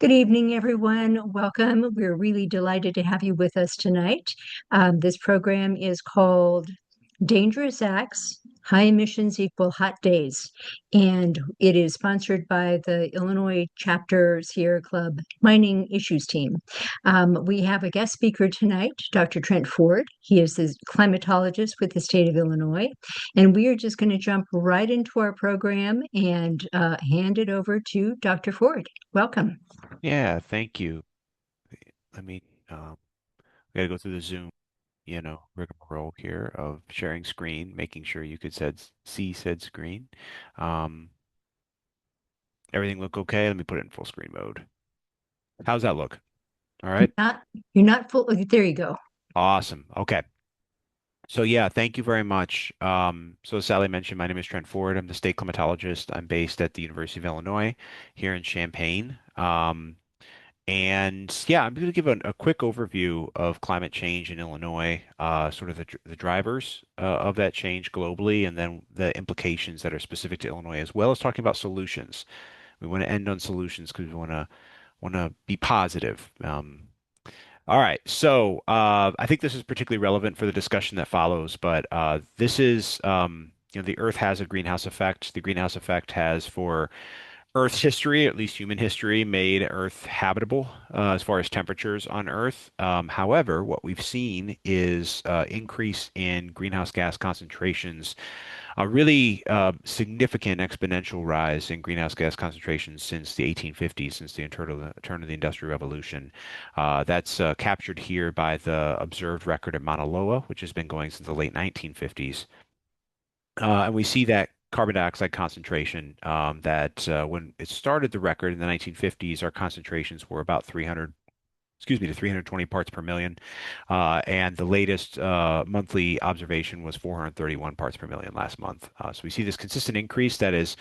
Good evening, everyone. Welcome. We're really delighted to have you with us tonight. This program is called Dangerous Acts, High Emissions Equal Hot Days, and it is sponsored by the Illinois Chapter Sierra Club Mining Issues Team. We have a guest speaker tonight, Dr. Trent Ford. He is the climatologist with the state of Illinois, and we are just going to jump right into our program and hand it over to Dr. Ford. Welcome. Yeah, thank you. Let me, we gotta go through the Zoom, rigmarole here of sharing screen, making sure you could see said screen. Um, Everything look okay? Let me put it in full screen mode. How's that look? All You're right. not, you're not full. There you go. Awesome. Okay. So yeah, thank you very much. So as Sally mentioned, my name is Trent Ford. I'm the state climatologist. I'm based at the University of Illinois here in Champaign. And yeah, I'm going to give a quick overview of climate change in Illinois, sort of the drivers of that change globally, and then the implications that are specific to Illinois, as well as talking about solutions. We want to end on solutions because we want to be positive. All right, so I think this is particularly relevant for the discussion that follows, but this is the Earth has a greenhouse effect. The greenhouse effect has for Earth's history, at least human history, made Earth habitable as far as temperatures on Earth. However, what we've seen is increase in greenhouse gas concentrations, a really significant exponential rise in greenhouse gas concentrations since the 1850s, since the turn of the Industrial Revolution. That's captured here by the observed record at Mauna Loa, which has been going since the late 1950s. And we see that carbon dioxide concentration that when it started the record in the 1950s, our concentrations were about 300, to 320 parts per million. And the latest monthly observation was 431 parts per million last month. So we see this consistent increase that is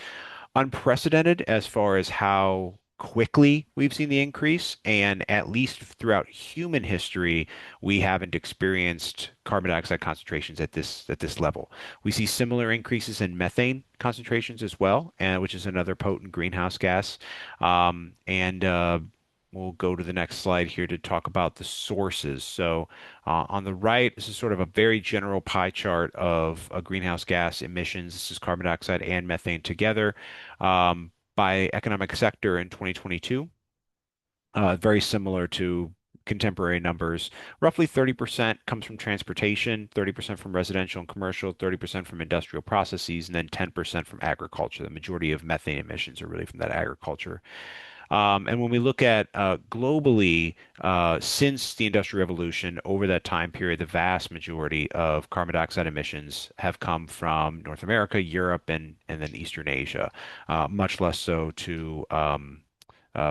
unprecedented as far as how quickly we've seen the increase, and at least throughout human history, we haven't experienced carbon dioxide concentrations at this level. We see similar increases in methane concentrations as well, and which is another potent greenhouse gas. And we'll go to the next slide here to talk about the sources. So on the right, this is sort of a very general pie chart of greenhouse gas emissions. This is carbon dioxide and methane together by economic sector in 2022. Very similar to contemporary numbers. Roughly 30% comes from transportation, 30% from residential and commercial, 30% from industrial processes, and then 10% from agriculture. The majority of methane emissions are really from that agriculture. And when we look at globally, since the Industrial Revolution, over that time period, the vast majority of carbon dioxide emissions have come from North America, Europe, and then Eastern Asia, much less so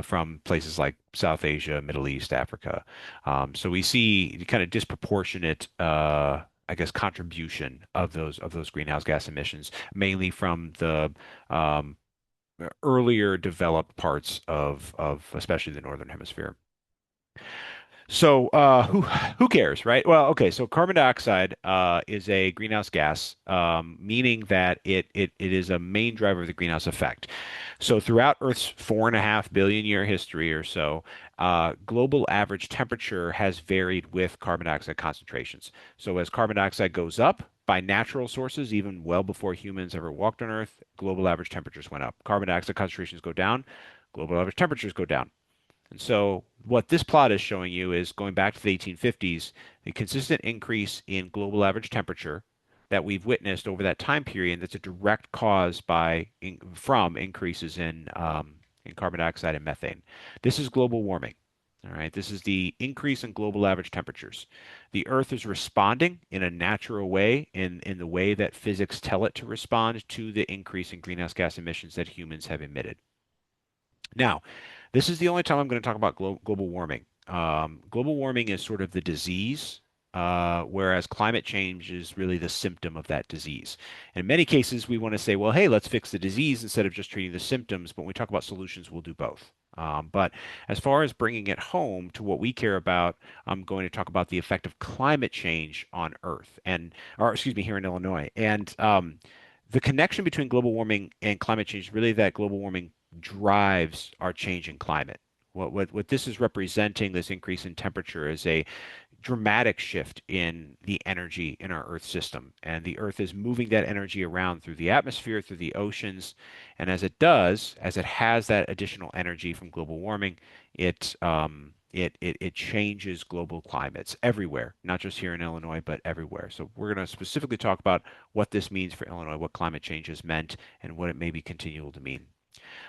from places like South Asia, Middle East, Africa. So we see kind of disproportionate, I guess, contribution of those greenhouse gas emissions, mainly from the earlier developed parts of especially the northern hemisphere. So who cares, right? Well, okay. So carbon dioxide is a greenhouse gas, meaning that it is a main driver of the greenhouse effect. So throughout Earth's 4.5 billion year history or so, global average temperature has varied with carbon dioxide concentrations. So as carbon dioxide goes up by natural sources, even well before humans ever walked on Earth, global average temperatures went up. Carbon dioxide concentrations go down, global average temperatures go down. And so what this plot is showing you is going back to the 1850s, the consistent increase in global average temperature that we've witnessed over that time period. That's a direct cause from increases in carbon dioxide and methane. This is global warming. All right, this is the increase in global average temperatures. The Earth is responding in a natural way, in the way that physics tell it to respond to the increase in greenhouse gas emissions that humans have emitted. Now, this is the only time I'm going to talk about global warming. Global warming is sort of the disease, whereas climate change is really the symptom of that disease. In many cases, we want to say, well, hey, let's fix the disease instead of just treating the symptoms. But when we talk about solutions, we'll do both. But as far as bringing it home to what we care about, I'm going to talk about the effect of climate change on Earth or excuse me, here in Illinois. And the connection between global warming and climate change is really that global warming drives our change in climate. What this is representing, this increase in temperature, is a dramatic shift in the energy in our Earth system. And the Earth is moving that energy around through the atmosphere, through the oceans. And as it does, as it has that additional energy from global warming, it changes global climates everywhere, not just here in Illinois, but everywhere. So we're going to specifically talk about what this means for Illinois, what climate change has meant, and what it may be continual to mean.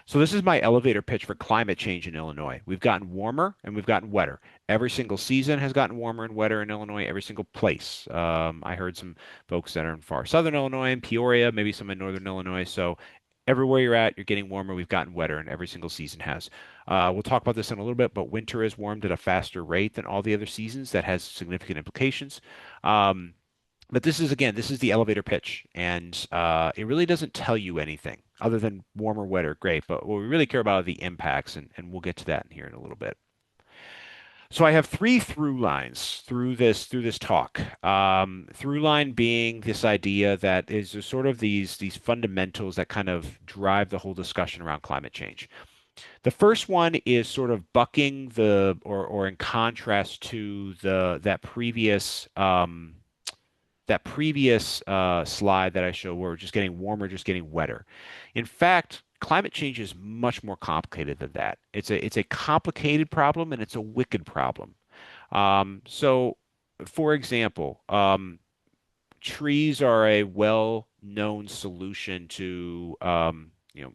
So this is my elevator pitch for climate change in Illinois. We've gotten warmer and we've gotten wetter. Every single season has gotten warmer and wetter in Illinois, every single place. I heard some folks that are in far southern Illinois and Peoria, maybe some in northern Illinois. So everywhere you're at, you're getting warmer. We've gotten wetter, and every single season has. We'll talk about this in a little bit, but winter has warmed at a faster rate than all the other seasons. That has significant implications. Um, but this is, again, this is the elevator pitch, and it really doesn't tell you anything other than warmer, wetter, great. But what we really care about are the impacts, and we'll get to that in here in a little bit. So I have three through lines through this talk. Through line being this idea that is there's sort of these fundamentals that kind of drive the whole discussion around climate change. The first one is sort of bucking or in contrast to that previous slide that I showed where we're just getting warmer, just getting wetter. In fact, climate change is much more complicated than that. It's a complicated problem and it's a wicked problem. So, for example, trees are a well-known solution to,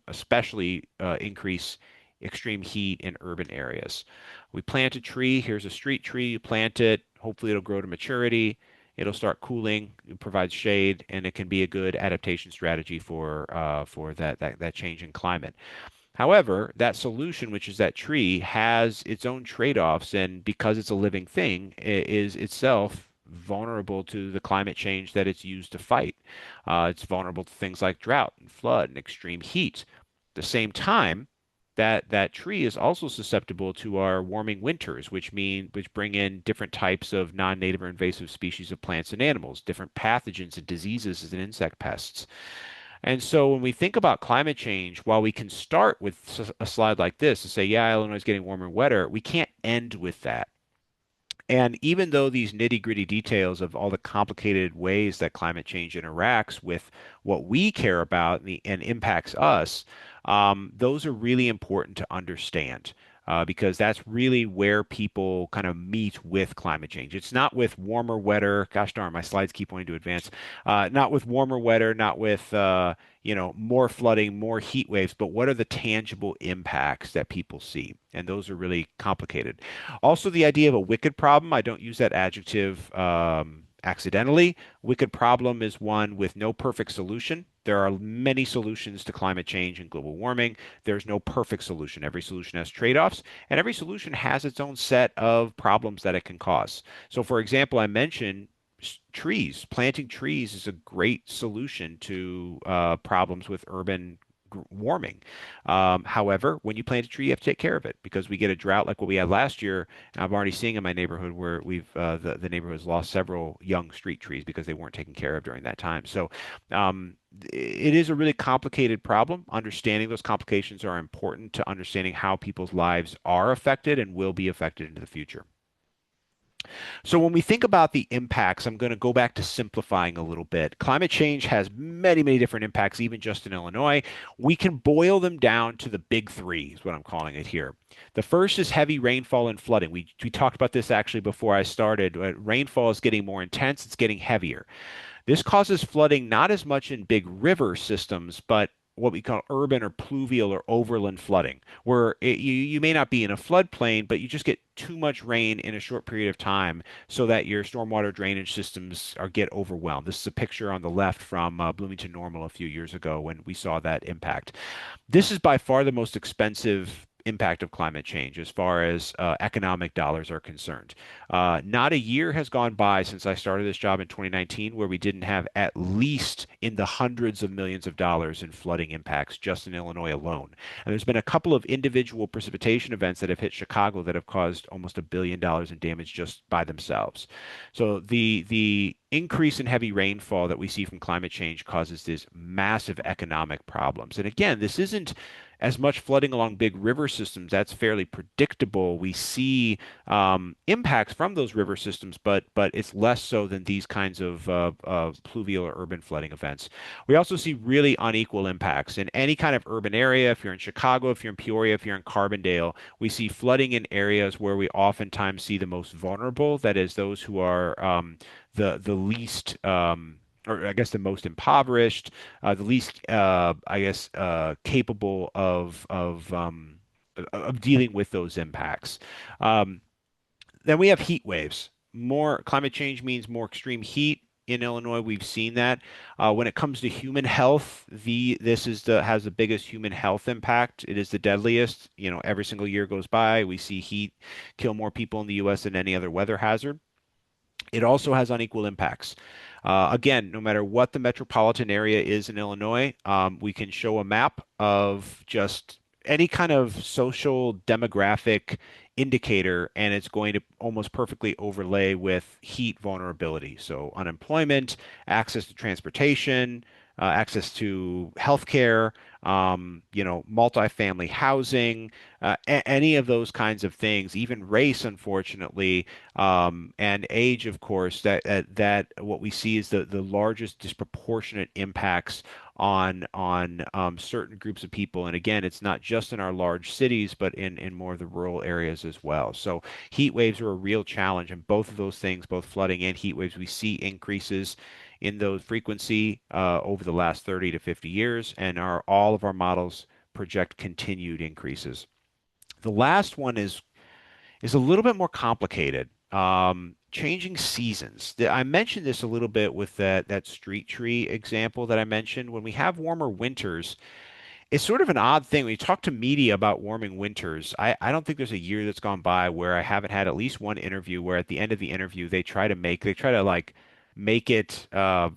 especially increase extreme heat in urban areas. We plant a tree. Here's a street tree. You plant it. Hopefully, it'll grow to maturity. It'll start cooling. It provides shade, and it can be a good adaptation strategy for that change in climate. However, that solution, which is that tree, has its own trade-offs, and because it's a living thing, it is itself vulnerable to the climate change that it's used to fight. It's vulnerable to things like drought and flood and extreme heat. At the same time, that tree is also susceptible to our warming winters, which bring in different types of non-native or invasive species of plants and animals, different pathogens and diseases and insect pests. And so when we think about climate change, while we can start with a slide like this and say, yeah, Illinois is getting warmer and wetter, we can't end with that. And even though these nitty-gritty details of all the complicated ways that climate change interacts with what we care about and impacts us, those are really important to understand. Because that's really where people kind of meet with climate change. It's not with warmer, wetter. Gosh darn, my slides keep wanting to advance. Not with warmer, wetter, not with more flooding, more heat waves, but what are the tangible impacts that people see? And those are really complicated. Also, the idea of a wicked problem, I don't use that adjective accidentally. Wicked problem is one with no perfect solution. There are many solutions to climate change and global warming. There's no perfect solution. Every solution has trade-offs, and every solution has its own set of problems that it can cause. So, for example, I mentioned trees. Planting trees is a great solution to problems with urban warming. However, when you plant a tree, you have to take care of it because we get a drought like what we had last year. I'm already seeing in my neighborhood where the neighborhood has lost several young street trees because they weren't taken care of during that time. So it is a really complicated problem. Understanding those complications are important to understanding how people's lives are affected and will be affected into the future. So when we think about the impacts, I'm going to go back to simplifying a little bit. Climate change has many, many different impacts, even just in Illinois. We can boil them down to the big three, is what I'm calling it here. The first is heavy rainfall and flooding. We talked about this actually before I started. Rainfall is getting more intense, it's getting heavier. This causes flooding not as much in big river systems, but what we call urban or pluvial or overland flooding, where you may not be in a floodplain, but you just get too much rain in a short period of time so that your stormwater drainage systems get overwhelmed. This is a picture on the left from Bloomington Normal a few years ago when we saw that impact. This is by far the most expensive impact of climate change as far as economic dollars are concerned. Not a year has gone by since I started this job in 2019 where we didn't have at least in the hundreds of millions of dollars in flooding impacts just in Illinois alone. And there's been a couple of individual precipitation events that have hit Chicago that have caused almost $1 billion in damage just by themselves. So the increase in heavy rainfall that we see from climate change causes these massive economic problems. And again, this isn't as much flooding along big river systems. That's fairly predictable. We see impacts from those river systems, but it's less so than these kinds of pluvial or urban flooding events. We also see really unequal impacts in any kind of urban area. If you're in Chicago, if you're in Peoria, if you're in Carbondale, we see flooding in areas where we oftentimes see the most vulnerable. That is, those who are the least. Or I guess the most impoverished, the least, I guess, capable of dealing with those impacts. Um, then we have heat waves. More climate change means more extreme heat in Illinois. We've seen that. When it comes to human health, this is the has the biggest human health impact. It is the deadliest. Every single year goes by, we see heat kill more people in the U.S. than any other weather hazard. It also has unequal impacts. Again, no matter what the metropolitan area is in Illinois, we can show a map of just any kind of social demographic indicator, and it's going to almost perfectly overlay with heat vulnerability. So unemployment, access to transportation, access to healthcare, multifamily housing, any of those kinds of things, even race, unfortunately, and age, of course, that what we see is the largest disproportionate impacts on certain groups of people. And again, it's not just in our large cities, but in more of the rural areas as well. So heat waves are a real challenge, and both of those things, both flooding and heat waves, we see increases in those frequency over the last 30 to 50 years, and all of our models project continued increases. The last one is a little bit more complicated. Changing seasons. I mentioned this a little bit with that street tree example that I mentioned. When we have warmer winters, it's sort of an odd thing when you talk to media about warming winters. I don't think there's a year that's gone by where I haven't had at least one interview where at the end of the interview they try to like make it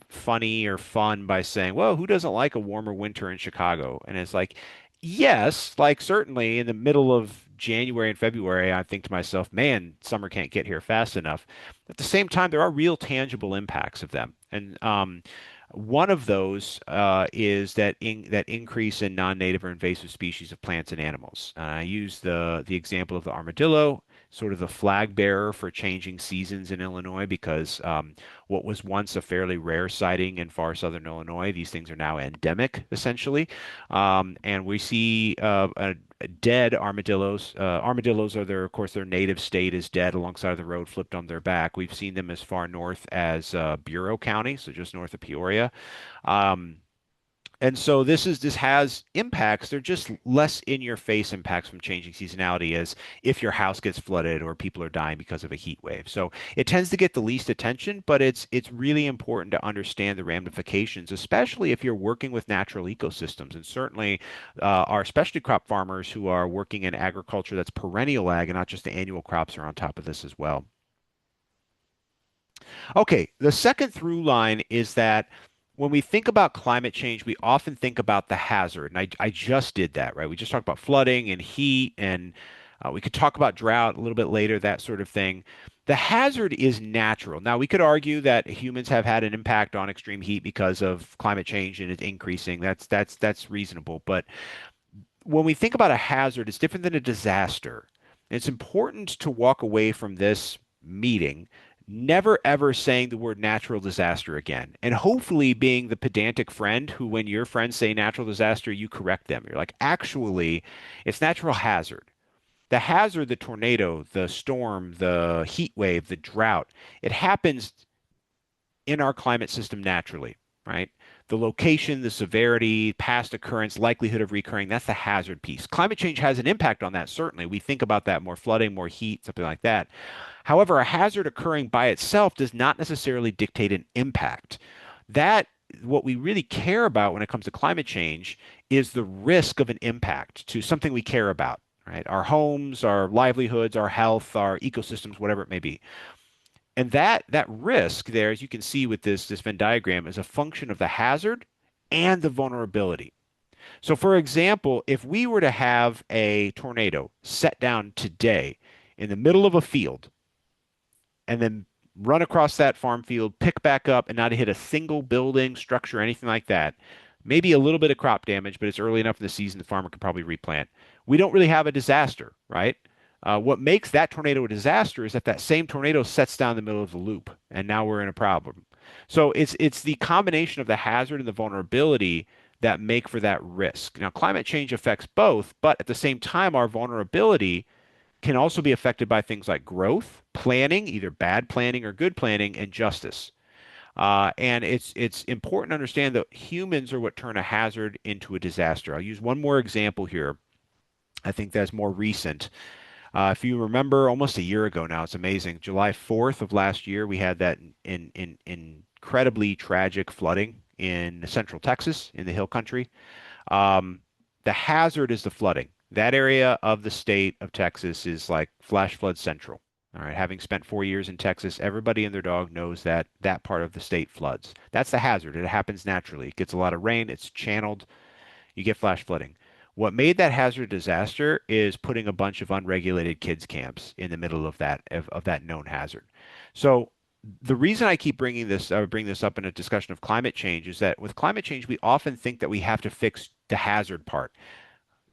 funny or fun by saying, "Well, who doesn't like a warmer winter in Chicago?" And it's like, yes, like certainly in the middle of January and February, I think to myself, man, summer can't get here fast enough. At the same time, there are real tangible impacts of them. And one of those is that increase in non-native or invasive species of plants and animals. I use the example of the armadillo, sort of the flag bearer for changing seasons in Illinois, because what was once a fairly rare sighting in far southern Illinois, these things are now endemic, essentially. And we see dead armadillos. Armadillos are of course, their native state is dead alongside of the road, flipped on their back. We've seen them as far north as Bureau County, so just north of Peoria. Um, and so this has impacts. They're just less in your face impacts from changing seasonality, as if your house gets flooded or people are dying because of a heat wave. So it tends to get the least attention, but it's really important to understand the ramifications, especially if you're working with natural ecosystems. And certainly our specialty crop farmers who are working in agriculture that's perennial ag and not just the annual crops are on top of this as well. Okay, the second through line is that when we think about climate change, we often think about the hazard. And I just did that, right? We just talked about flooding and heat, and we could talk about drought a little bit later, that sort of thing. The hazard is natural. Now, we could argue that humans have had an impact on extreme heat because of climate change and it's increasing. That's reasonable. But when we think about a hazard, it's different than a disaster. It's important to walk away from this meeting never ever saying the word natural disaster again. And hopefully being the pedantic friend who, when your friends say natural disaster, you correct them. You're like, actually, it's natural hazard. The hazard, the tornado, the storm, the heat wave, the drought, it happens in our climate system naturally, right? The location, the severity, past occurrence, likelihood of recurring, that's the hazard piece. Climate change has an impact on that, certainly. We think about that, more flooding, more heat, something like that. However, a hazard occurring by itself does not necessarily dictate an impact. That what we really care about when it comes to climate change is the risk of an impact to something we care about, right? Our homes, our livelihoods, our health, our ecosystems, whatever it may be. And that risk there, as you can see with this Venn diagram, is a function of the hazard and the vulnerability. So, for example, if we were to have a tornado set down today in the middle of a field and then run across that farm field, pick back up, and not hit a single building, structure, anything like that, maybe a little bit of crop damage, but it's early enough in the season the farmer could probably replant. We don't really have a disaster, right? What makes that tornado a disaster is that that same tornado sets down the middle of the loop, and now we're in a problem. So it's the combination of the hazard and the vulnerability that make for that risk. Now, climate change affects both, but at the same time, our vulnerability can also be affected by things like growth, planning, either bad planning or good planning, and justice. And it's important to understand that humans are what turn a hazard into a disaster. I'll use one more example here. I think that's more recent. If you remember, almost a year ago now, it's amazing. July 4th of last year, we had that incredibly tragic flooding in central Texas in the Hill Country. Um, the hazard is the flooding. That area of the state of Texas is like flash flood central. All right, having spent 4 years in Texas, everybody and their dog knows that that part of the state floods. That's the hazard. It happens naturally. It gets a lot of rain, it's channeled, you get flash flooding. What made that hazard a disaster is putting a bunch of unregulated kids camps in the middle of that known hazard. So the reason I keep bring this up in a discussion of climate change is that with climate change, we often think that we have to fix the hazard part.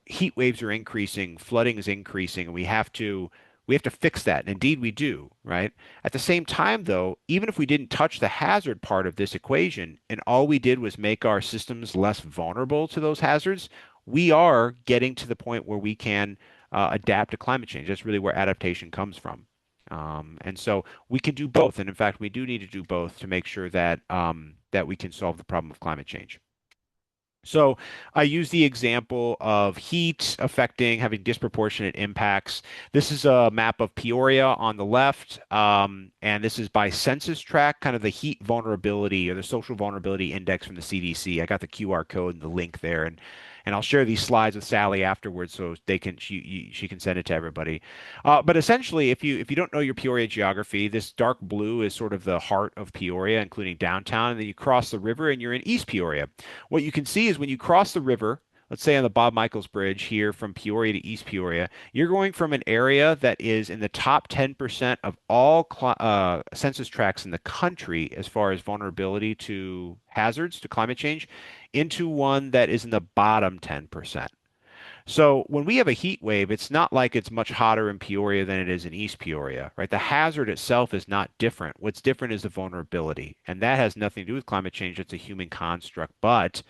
Heat waves are increasing, flooding is increasing, and we have to fix that. And indeed we do, right? At the same time, though, even if we didn't touch the hazard part of this equation and all we did was make our systems less vulnerable to those hazards, we are getting to the point where we can adapt to climate change. That's really where adaptation comes from. And so we can do both. And in fact, we do need to do both to make sure that we can solve the problem of climate change. So I use the example of heat affecting, having disproportionate impacts. This is a map of Peoria on the left, and this is by census tract, kind of the heat vulnerability or the social vulnerability index from the CDC. I got the QR code and the link there, and I'll share these slides with Sally afterwards so she can send it to everybody. But essentially, if you don't know your Peoria geography, this dark blue is sort of the heart of Peoria, including downtown, and then you cross the river and you're in East Peoria. What you can see is when you cross the river, let's say on the Bob Michaels Bridge here from Peoria to East Peoria, you're going from an area that is in the top 10% of all census tracts in the country as far as vulnerability to hazards, to climate change, into one that is in the bottom 10%. So when we have a heat wave, it's not like it's much hotter in Peoria than it is in East Peoria, right? The hazard itself is not different. What's different is the vulnerability, and that has nothing to do with climate change. It's a human construct. But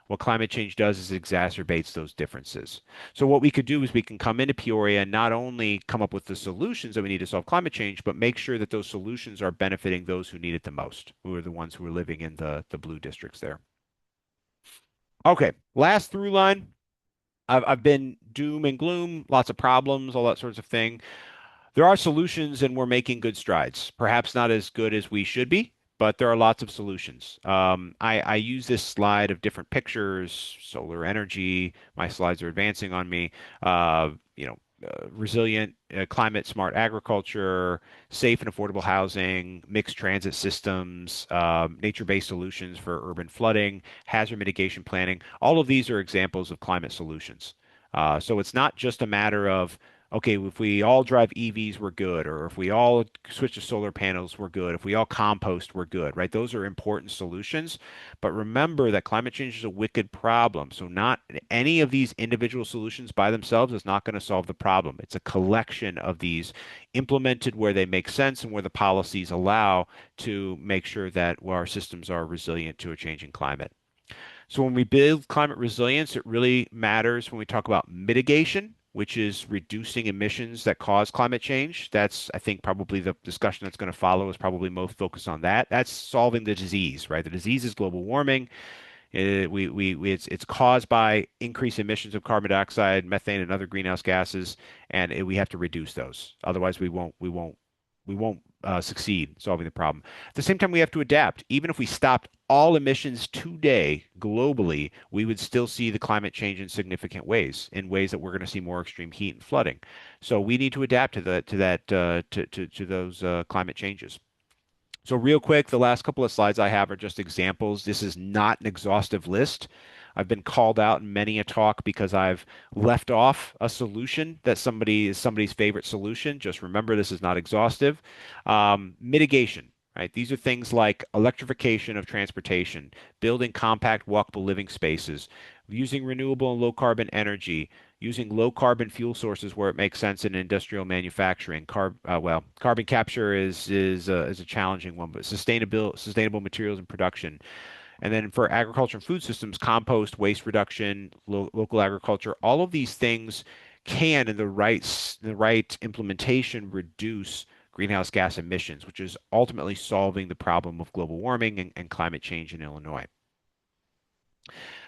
what climate change does is it exacerbates those differences. So what we could do is we can come into Peoria and not only come up with the solutions that we need to solve climate change, but make sure that those solutions are benefiting those who need it the most, who are the ones who are living in the blue districts there. Okay, last through line. I've been doom and gloom, lots of problems, all that sorts of thing. There are solutions, and we're making good strides. Perhaps not as good as we should be, but there are lots of solutions. I use this slide of different pictures, solar energy. My slides are advancing on me. Uh, you know, Resilient, climate smart agriculture, safe and affordable housing, mixed transit systems, nature-based solutions for urban flooding, hazard mitigation planning. All of these are examples of climate solutions. So it's not just a matter of, okay, if we all drive EVs, we're good, or if we all switch to solar panels, we're good, if we all compost, we're good, right? Those are important solutions. But remember that climate change is a wicked problem. So not any of these individual solutions by themselves is not going to solve the problem. It's a collection of these implemented where they make sense and where the policies allow to make sure that our systems are resilient to a changing climate. So when we build climate resilience, it really matters when we talk about mitigation, which is reducing emissions that cause climate change. That's, I think, probably the discussion that's going to follow is probably most focused on that. That's solving the disease, right? The disease is global warming. It's caused by increased emissions of carbon dioxide, methane, and other greenhouse gases, and we have to reduce those. Otherwise, we won't succeed solving the problem. At the same time, we have to adapt. Even if we stopped all emissions today globally, we would still see the climate change in significant ways, in ways that we're going to see more extreme heat and flooding. So we need to adapt to those climate changes. So real quick, the last couple of slides I have are just examples. This is not an exhaustive list. I've been called out in many a talk because I've left off a solution that somebody's favorite solution. Just remember, this is not exhaustive. Mitigation, right? These are things like electrification of transportation, building compact walkable living spaces, using renewable and low carbon energy, using low carbon fuel sources where it makes sense in industrial manufacturing. Carbon capture is a challenging one, but sustainable materials and production. And then for agriculture and food systems, compost, waste reduction, local agriculture, all of these things can, in the right implementation, reduce greenhouse gas emissions, which is ultimately solving the problem of global warming and climate change in Illinois.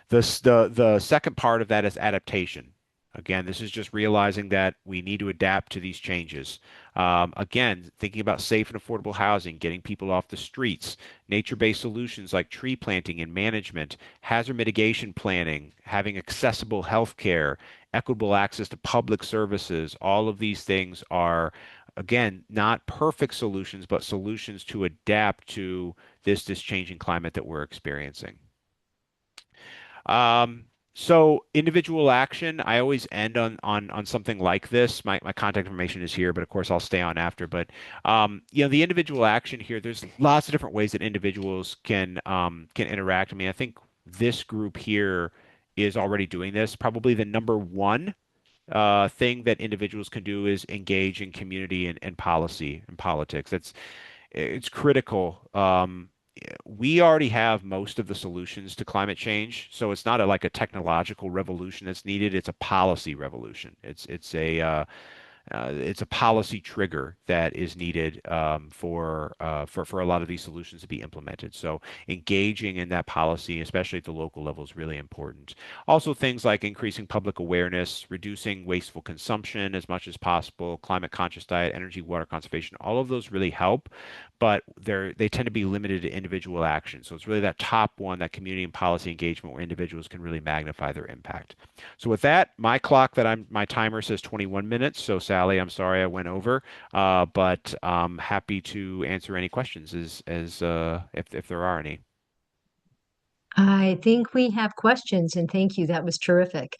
The second part of that is adaptation. Again, this is just realizing that we need to adapt to these changes. Again, thinking about safe and affordable housing, getting people off the streets, nature-based solutions like tree planting and management, hazard mitigation planning, having accessible health care, equitable access to public services. All of these things are, again, not perfect solutions, but solutions to adapt to this changing climate that we're experiencing. So individual action, I always end on something like this. My contact information is here, but of course I'll stay on after. But the individual action here, there's lots of different ways that individuals can interact. I mean, I think this group here is already doing this. Probably the number one thing that individuals can do is engage in community and policy and politics. It's critical. We already have most of the solutions to climate change, so it's not like a technological revolution that's needed. It's a policy revolution. It's a policy trigger that is needed for a lot of these solutions to be implemented. So engaging in that policy, especially at the local level, is really important. Also, things like increasing public awareness, reducing wasteful consumption as much as possible, climate conscious diet, energy, water conservation, all of those really help, but they tend to be limited to individual action. So it's really that top one, that community and policy engagement, where individuals can really magnify their impact. So with that, my timer says 21 minutes. So Sally, I'm sorry I went over, but I'm happy to answer any questions if there are any. I think we have questions, and thank you. That was terrific.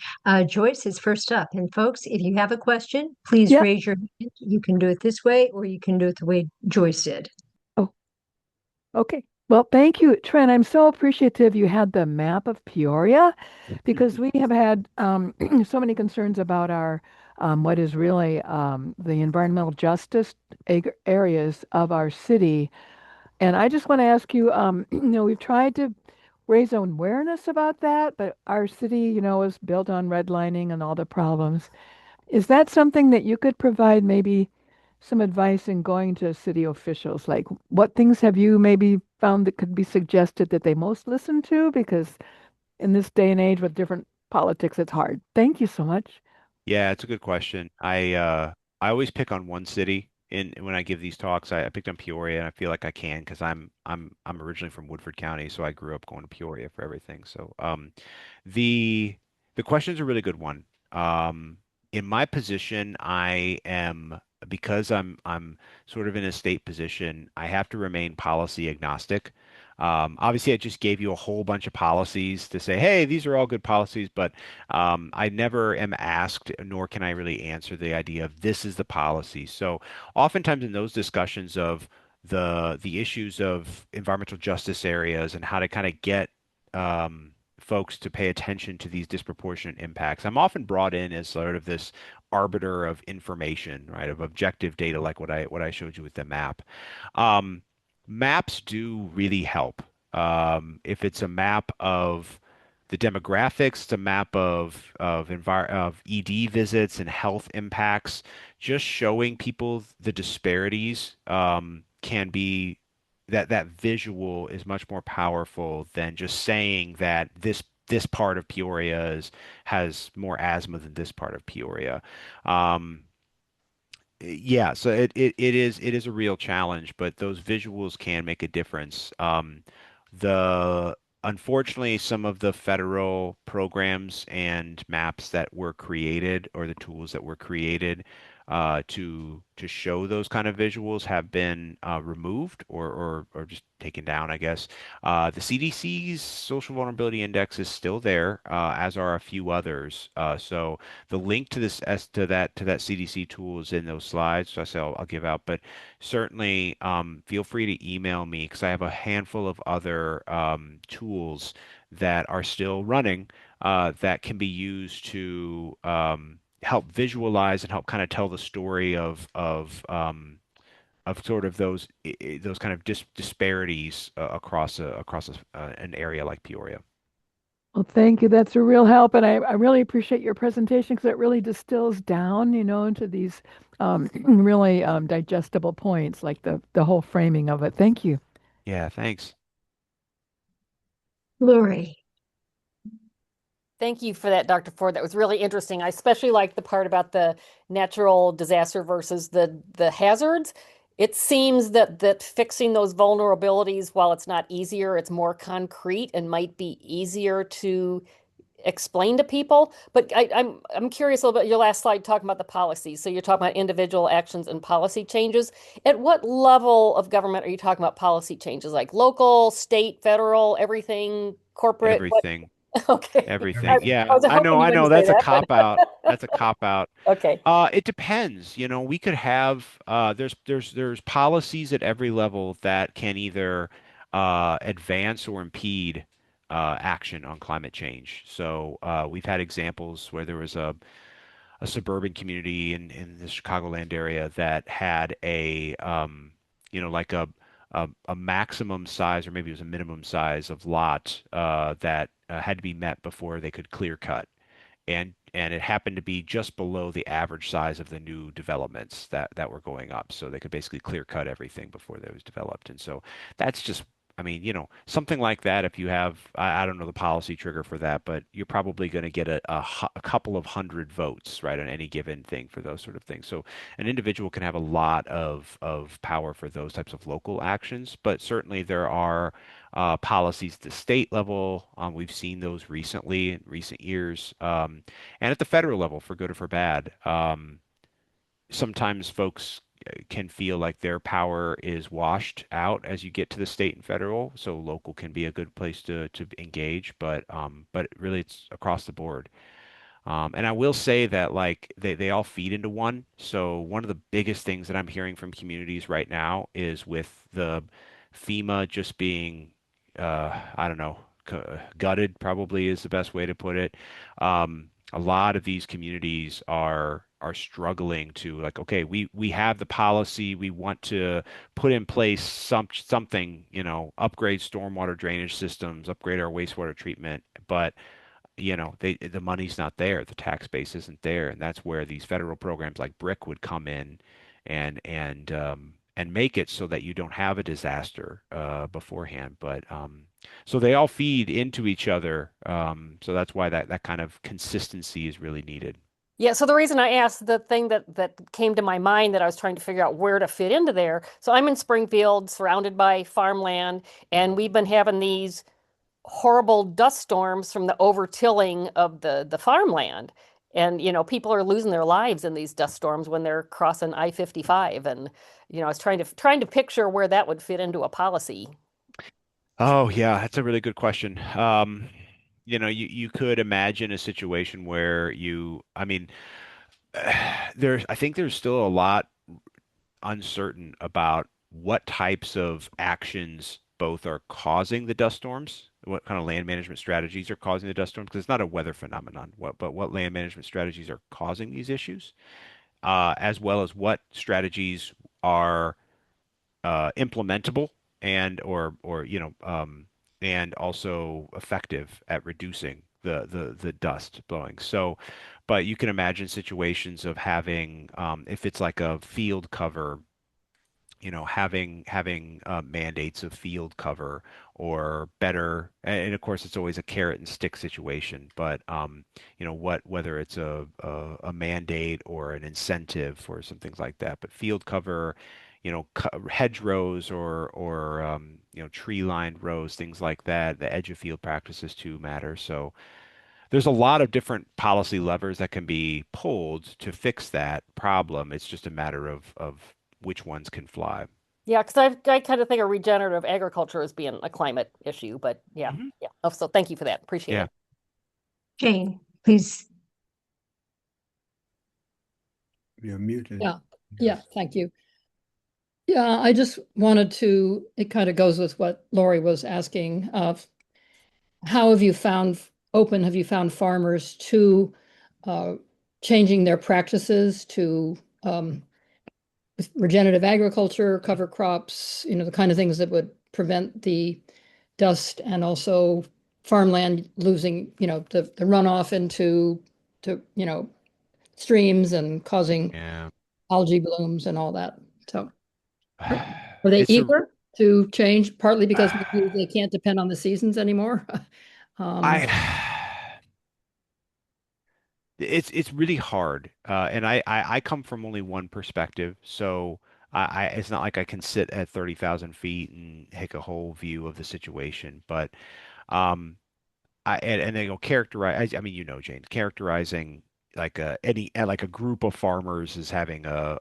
Joyce is first up. And folks, if you have a question, please Yeah. raise your hand. You can do it this way, or you can do it the way Joyce did. Oh, okay. Well, thank you, Trent. I'm so appreciative you had the map of Peoria because we have had so many concerns about our what is really the environmental justice areas of our city. And I just want to ask you, we've tried to raise awareness about that, but our city, is built on redlining and all the problems. Is that something that you could provide maybe some advice in going to city officials? Like, what things have you maybe found that could be suggested that they most listen to? Because in this day and age with different politics, it's hard. Thank you so much. Yeah, it's a good question. I always pick on one city in when I give these talks. I picked on Peoria, and I feel like I can because I'm originally from Woodford County, so I grew up going to Peoria for everything. So the the question's a really good one. In my position, I am because I'm sort of in a state position, I have to remain policy agnostic. Obviously, I just gave you a whole bunch of policies to say, hey, these are all good policies, but I never am asked, nor can I really answer the idea of this is the policy. So oftentimes in those discussions of the issues of environmental justice areas and how to kind of get folks to pay attention to these disproportionate impacts, I'm often brought in as sort of this arbiter of information, right, of objective data, like what I showed you with the map. Um, Maps do really help. If it's a map of the demographics, it's a map of ED visits and health impacts. Just showing people the disparities can be that visual is much more powerful than just saying that this part of Peoria has more asthma than this part of Peoria. Um, yeah, so it is a real challenge, but those visuals can make a difference. The Unfortunately, some of the federal programs and maps that were created or the tools that were created to show those kind of visuals have been removed or just taken down, I guess. The CDC's social vulnerability index is still there, as are a few others. So the link to this as to that CDC tool is in those slides. So I say I'll give out, but certainly feel free to email me because I have a handful of other tools that are still running that can be used to help visualize and help kind of tell the story of sort of those kind of disparities across an area like Peoria. Well, thank you. That's a real help. And I really appreciate your presentation because it really distills down, into these really digestible points, like the whole framing of it. Thank you. Yeah, thanks. Lori. Thank you for that, Dr. Ford. That was really interesting. I especially like the part about the natural disaster versus the hazards. It seems that fixing those vulnerabilities, while it's not easier, it's more concrete and might be easier to explain to people. But I'm curious a little bit, your last slide talking about the policies. So you're talking about individual actions and policy changes. At what level of government are you talking about policy changes? Like local, state, federal, everything, corporate? What? Everything. Okay. I, Everything. I Yeah, was hoping you I wouldn't know. say That's a that, cop but out. That's a cop out. okay. It depends. We could have there's policies at every level that can either advance or impede action on climate change. So we've had examples where there was a suburban community in the Chicagoland area that had like a maximum size or maybe it was a minimum size of lot that had to be met before they could clear cut and it happened to be just below the average size of the new developments that were going up. So they could basically clear cut everything before they was developed. And so that's just, I mean, something like that. If you have, I don't know the policy trigger for that, but you're probably going to get a couple of hundred votes, right, on any given thing for those sort of things. So an individual can have a lot of power for those types of local actions, but certainly there are policies at the state level. We've seen those recently in recent years, and at the federal level, for good or for bad. Sometimes folks can feel like their power is washed out as you get to the state and federal, so local can be a good place to engage, but really it's across the board. And I will say that like they all feed into one. So one of the biggest things that I'm hearing from communities right now is with the FEMA just being, I don't know, gutted probably is the best way to put it. A lot of these communities are struggling to like, okay, we have the policy, we want to put in place something, upgrade stormwater drainage systems, upgrade our wastewater treatment, but the money's not there, the tax base isn't there, and that's where these federal programs like BRIC would come in and make it so that you don't have a disaster beforehand. But so they all feed into each other. So that's why that kind of consistency is really needed. Yeah, so the reason I asked, the thing that came to my mind that I was trying to figure out where to fit into there. So I'm in Springfield, surrounded by farmland, and we've been having these horrible dust storms from the overtilling of the farmland. And people are losing their lives in these dust storms when they're crossing I-55. And I was trying to picture where that would fit into a policy. Oh yeah, that's a really good question. You could imagine a situation where I mean, I think there's still a lot uncertain about what types of actions both are causing the dust storms, what kind of land management strategies are causing the dust storms, because it's not a weather phenomenon, but what land management strategies are causing these issues, as well as what strategies are implementable and also effective at reducing the dust blowing. So, but you can imagine situations of having, if it's like a field cover, having mandates of field cover or better, and of course it's always a carrot and stick situation, but whether it's a mandate or an incentive for some things like that, but field cover, hedgerows or tree lined rows, things like that. The edge of field practices too matter. So there's a lot of different policy levers that can be pulled to fix that problem. It's just a matter of which ones can fly. Yeah, because I kind of think of regenerative agriculture as being a climate issue, but yeah, Mhm. yeah. Oh, so thank you for that. Appreciate Yeah. it. Jane, please. You're muted. Yeah, yeah, thank you. Yeah, I just wanted to, it kind of goes with what Lori was asking of how have you found have you found farmers to uh, changing their practices to regenerative agriculture, cover crops, the kind of things that would prevent the dust and also farmland losing, the runoff into streams and causing Yeah. algae blooms and all that. So were they It's a eager to change, partly because maybe they can't depend on the seasons anymore? Um, I it's really hard. And I come from only one perspective, so it's not like I can sit at 30,000 feet and take a whole view of the situation. But um and they go characterize. I mean, Jane, characterizing like like a group of farmers as having a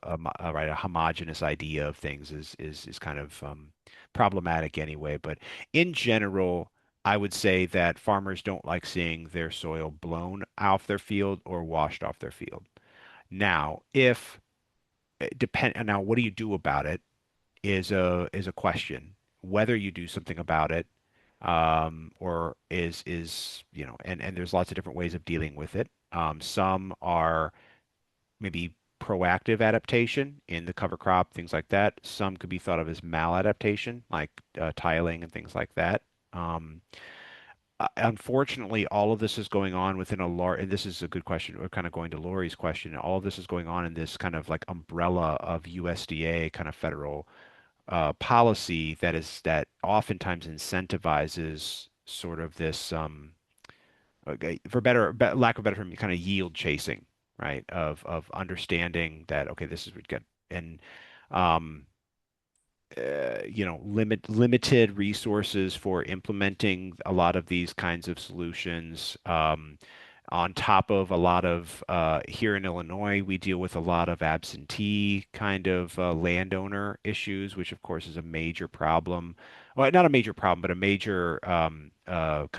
homogeneous idea of things is kind of problematic anyway. But in general, I would say that farmers don't like seeing their soil blown off their field or washed off their field. Now, if depend now, what do you do about it? Is a question. Whether you do something about it, or and there's lots of different ways of dealing with it. Some are maybe proactive adaptation in the cover crop, things like that. Some could be thought of as maladaptation, like tiling and things like that. Um, Unfortunately, all of this is going on within a large, and this is a good question. We're kind of going to Lori's question. All of this is going on in this kind of like umbrella of USDA kind of federal policy that oftentimes incentivizes sort of this okay, for lack of a better term, kind of yield chasing, right? Of understanding that okay, this is what we get and um, limited resources for implementing a lot of these kinds of solutions. On top of a lot of here in Illinois, we deal with a lot of absentee kind of landowner issues, which of course is a major problem. Well, not a major problem, but a major kind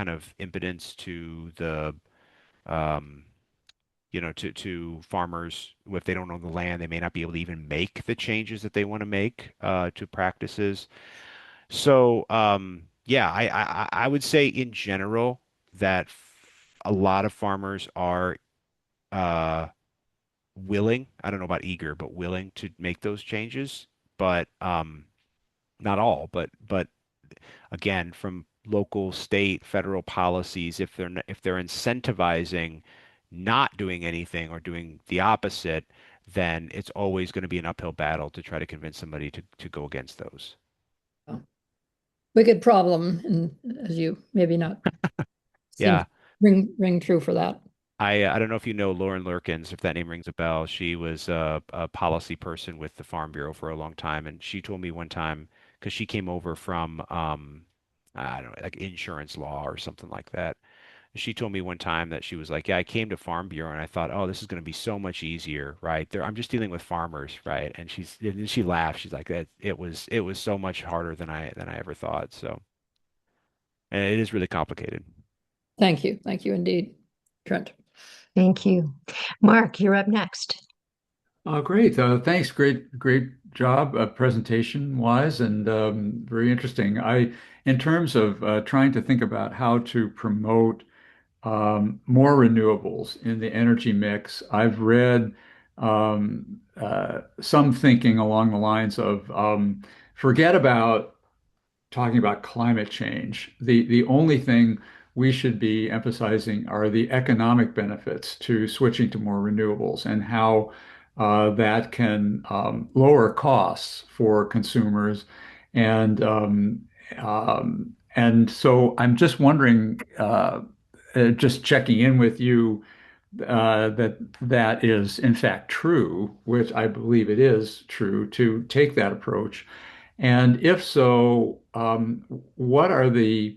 of impedance to the um, to farmers. If they don't own the land, they may not be able to even make the changes that they want to make to practices. So, yeah, I would say in general that a lot of farmers are uh, willing, I don't know about eager, but willing to make those changes. But not all, but again, from local, state, federal policies, if they're incentivizing not doing anything or doing the opposite, then it's always going to be an uphill battle to try to convince somebody to go against those. Wicked problem, and as you maybe not seem to Yeah. ring true for that. I don't know if you know Lauren Lurkins, if that name rings a bell. She was a policy person with the Farm Bureau for a long time, and she told me one time because she came over from I don't know, like insurance law or something like that. She told me one time that she was like, "Yeah, I came to Farm Bureau and I thought, oh, this is going to be so much easier, right? I'm just dealing with farmers, right?" And then she laughed. She's like, "That it was so much harder than I ever thought." So, and it is really complicated. Thank you indeed, Trent. Thank you. Mark, you're up next. Great. Thanks. Great job, presentation wise, and very interesting. In terms of trying to think about how to promote more renewables in the energy mix, I've read some thinking along the lines of forget about talking about climate change. The only thing we should be emphasizing are the economic benefits to switching to more renewables and how that can lower costs for consumers. And and so I'm just wondering, just checking in with you that that is in fact true, which I believe it is true to take that approach. And if so, what are the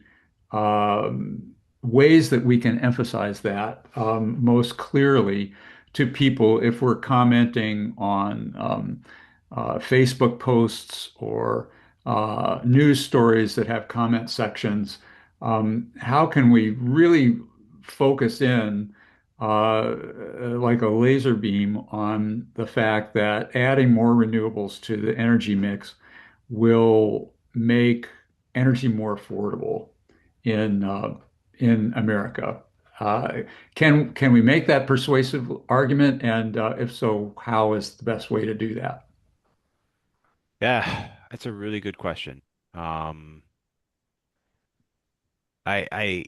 um, ways that we can emphasize that most clearly to people if we're commenting on Facebook posts or news stories that have comment sections. How can we really focus in like a laser beam on the fact that adding more renewables to the energy mix will make energy more affordable in America. Uh, can we make that persuasive argument? And if so, how is the best way to do that? Yeah, that's a really good question. Um, I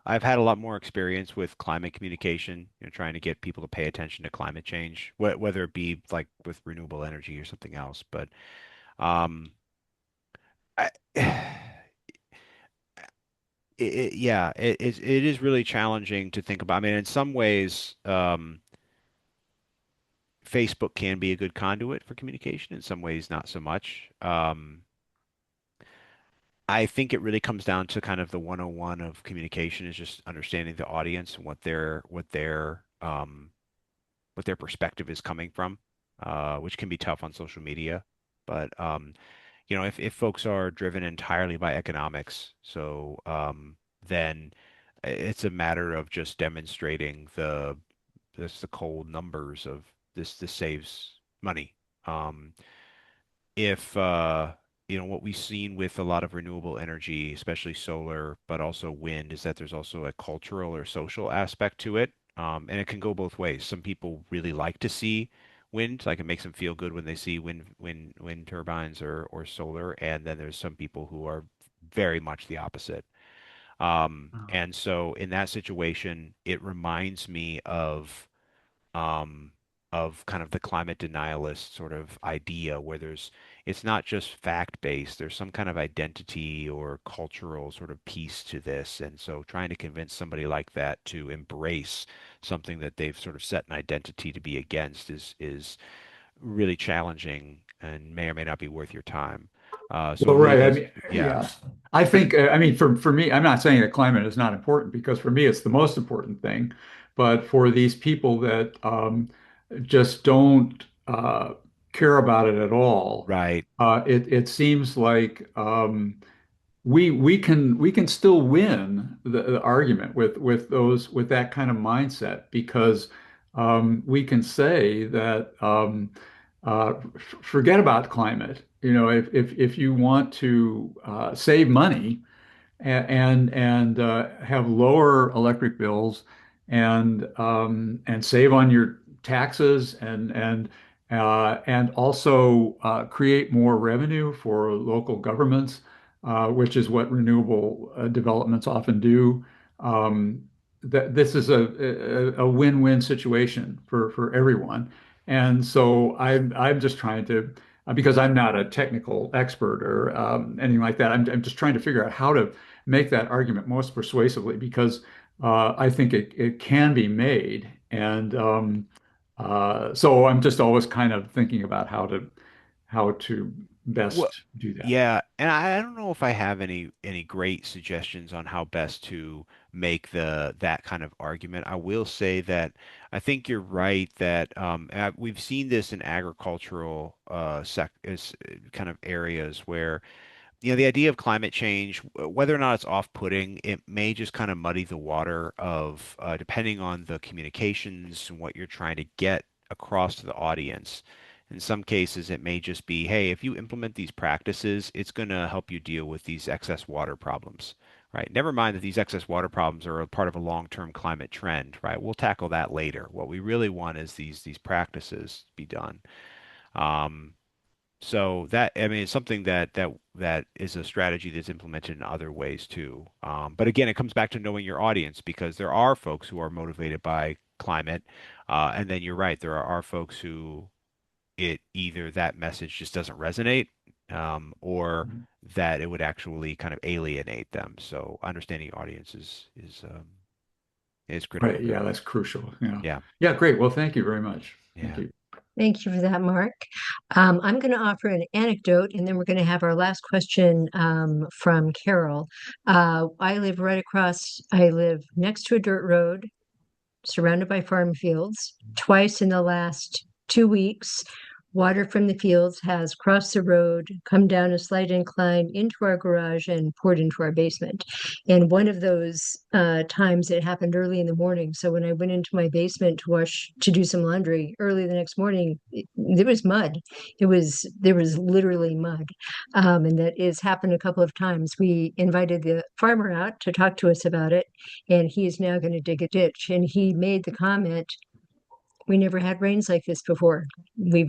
I've had a lot more experience with climate communication, trying to get people to pay attention to climate change, whether it be like with renewable energy or something else. But um, I, it is really challenging to think about. I mean, in some ways, Facebook can be a good conduit for communication. In some ways, not so much. I think it really comes down to kind of the 101 of communication is just understanding the audience and what their perspective is coming from, which can be tough on social media. But if folks are driven entirely by economics, then it's a matter of just demonstrating the cold numbers of this saves money. Um, if what we've seen with a lot of renewable energy, especially solar, but also wind, is that there's also a cultural or social aspect to it. And it can go both ways. Some people really like to see wind, like it makes them feel good when they see wind turbines or solar. And then there's some people who are very much the opposite. And so in that situation, it reminds me um, of kind of the climate denialist sort of idea where it's not just fact-based, there's some kind of identity or cultural sort of piece to this. And so trying to convince somebody like that to embrace something that they've sort of set an identity to be against is really challenging and may or may not be worth your time. So Well, it really right. I does, mean, yeah, yeah. I think, I mean, for me, I'm not saying that climate is not important because for me, it's the most important thing. But for these people that just don't care about it at all, right. it seems like we can still win the argument with those with that kind of mindset because we can say that forget about climate. You know, if you want to save money and have lower electric bills and save on your taxes and also create more revenue for local governments, which is what renewable developments often do. Um, that this is a win-win situation for everyone. And so I'm just trying to because I'm not a technical expert or anything like that. I'm just trying to figure out how to make that argument most persuasively because I think it can be made. And so I'm just always kind of thinking about how to Well, best do that. yeah, and I don't know if I have any great suggestions on how best to make that kind of argument. I will say that I think you're right that we've seen this in agricultural kind of areas where the idea of climate change, whether or not it's off-putting, it may just kind of muddy the water of depending on the communications and what you're trying to get across to the audience. In some cases, it may just be, hey, if you implement these practices, it's going to help you deal with these excess water problems, right? Never mind that these excess water problems are a part of a long-term climate trend, right? We'll tackle that later. What we really want is these practices be done. Um, so that, I mean, it's something that is a strategy that's implemented in other ways too. But again, it comes back to knowing your audience because there are folks who are motivated by climate, and then you're right, there are folks who it either that message just doesn't resonate, or that it would actually kind of alienate them. So understanding your audience is critical Right. there. Yeah, that's crucial. Yeah. Yeah, Yeah, great. Well, thank you very much. Thank yeah. you. Thank you for that, Mark. I'm going to offer an anecdote, and then we're going to have our last question from Carol. I live next to a dirt road, surrounded by farm fields. Twice in the last 2 weeks, water from the fields has crossed the road, come down a slight incline into our garage, and poured into our basement. And one of those times it happened early in the morning. So when I went into my basement to do some laundry early the next morning, there was mud. There was literally mud. And that has happened a couple of times. We invited the farmer out to talk to us about it, and he is now going to dig a ditch. And he made the comment, we never had rains like this before. We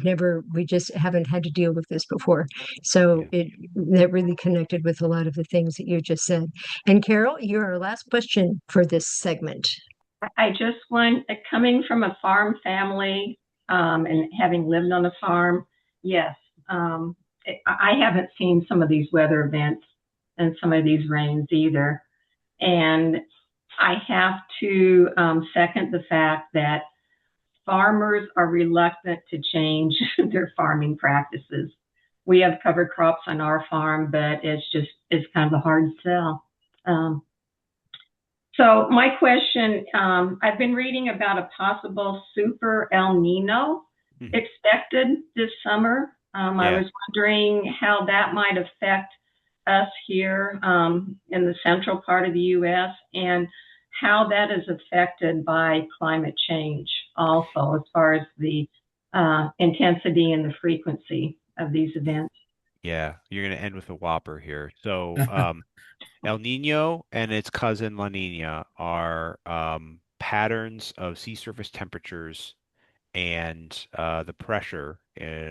just haven't had to deal with this before. So Yeah. that really connected with a lot of the things that you just said. And Carol, you're our last question for this segment. I just want, coming from a farm family and having lived on a farm, yes, I haven't seen some of these weather events and some of these rains either. And I have to second the fact that farmers are reluctant to change their farming practices. We have cover crops on our farm, but it's kind of a hard sell. So my question, I've been reading about a possible super El Nino expected this summer. I Yeah. was wondering how that might affect us here in the central part of the U.S. and how that is affected by climate change also, as far as the intensity and the frequency of these events. Yeah. You're going to end with a whopper here. So, El Nino and its cousin La Nina are patterns of sea surface temperatures and the pressure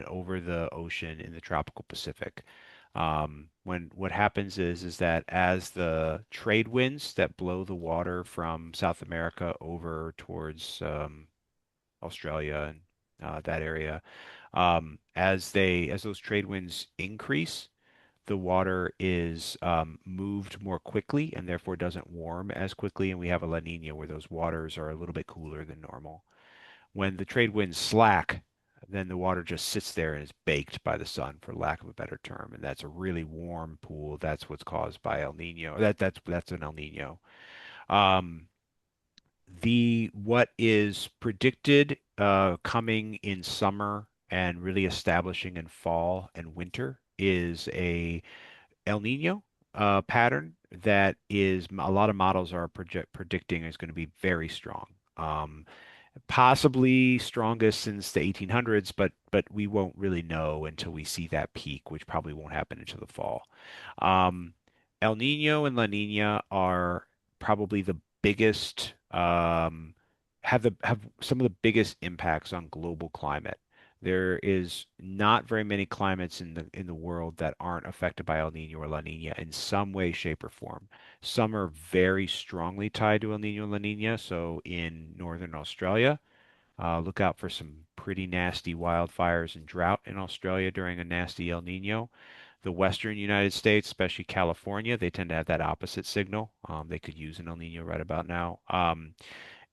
over the ocean in the tropical Pacific. When what happens is that as the trade winds that blow the water from South America over towards Australia and that area, as those trade winds increase, the water is moved more quickly and therefore doesn't warm as quickly, and we have a La Nina where those waters are a little bit cooler than normal. When the trade winds slack, then the water just sits there and is baked by the sun, for lack of a better term, and that's a really warm pool. That's what's caused by El Nino. That's an El Nino. Um, the what is predicted coming in summer and really establishing in fall and winter is a El Nino pattern that is a lot of models are predicting is going to be very strong. Um, Possibly strongest since the 1800s, but we won't really know until we see that peak, which probably won't happen until the fall. Um, El Nino and La Nina are probably the biggest, have some of the biggest impacts on global climate. There is not very many climates in the world that aren't affected by El Nino or La Nina in some way, shape, or form. Some are very strongly tied to El Nino and La Nina. So in northern Australia, look out for some pretty nasty wildfires and drought in Australia during a nasty El Nino. The western United States, especially California, they tend to have that opposite signal. They could use an El Nino right about now.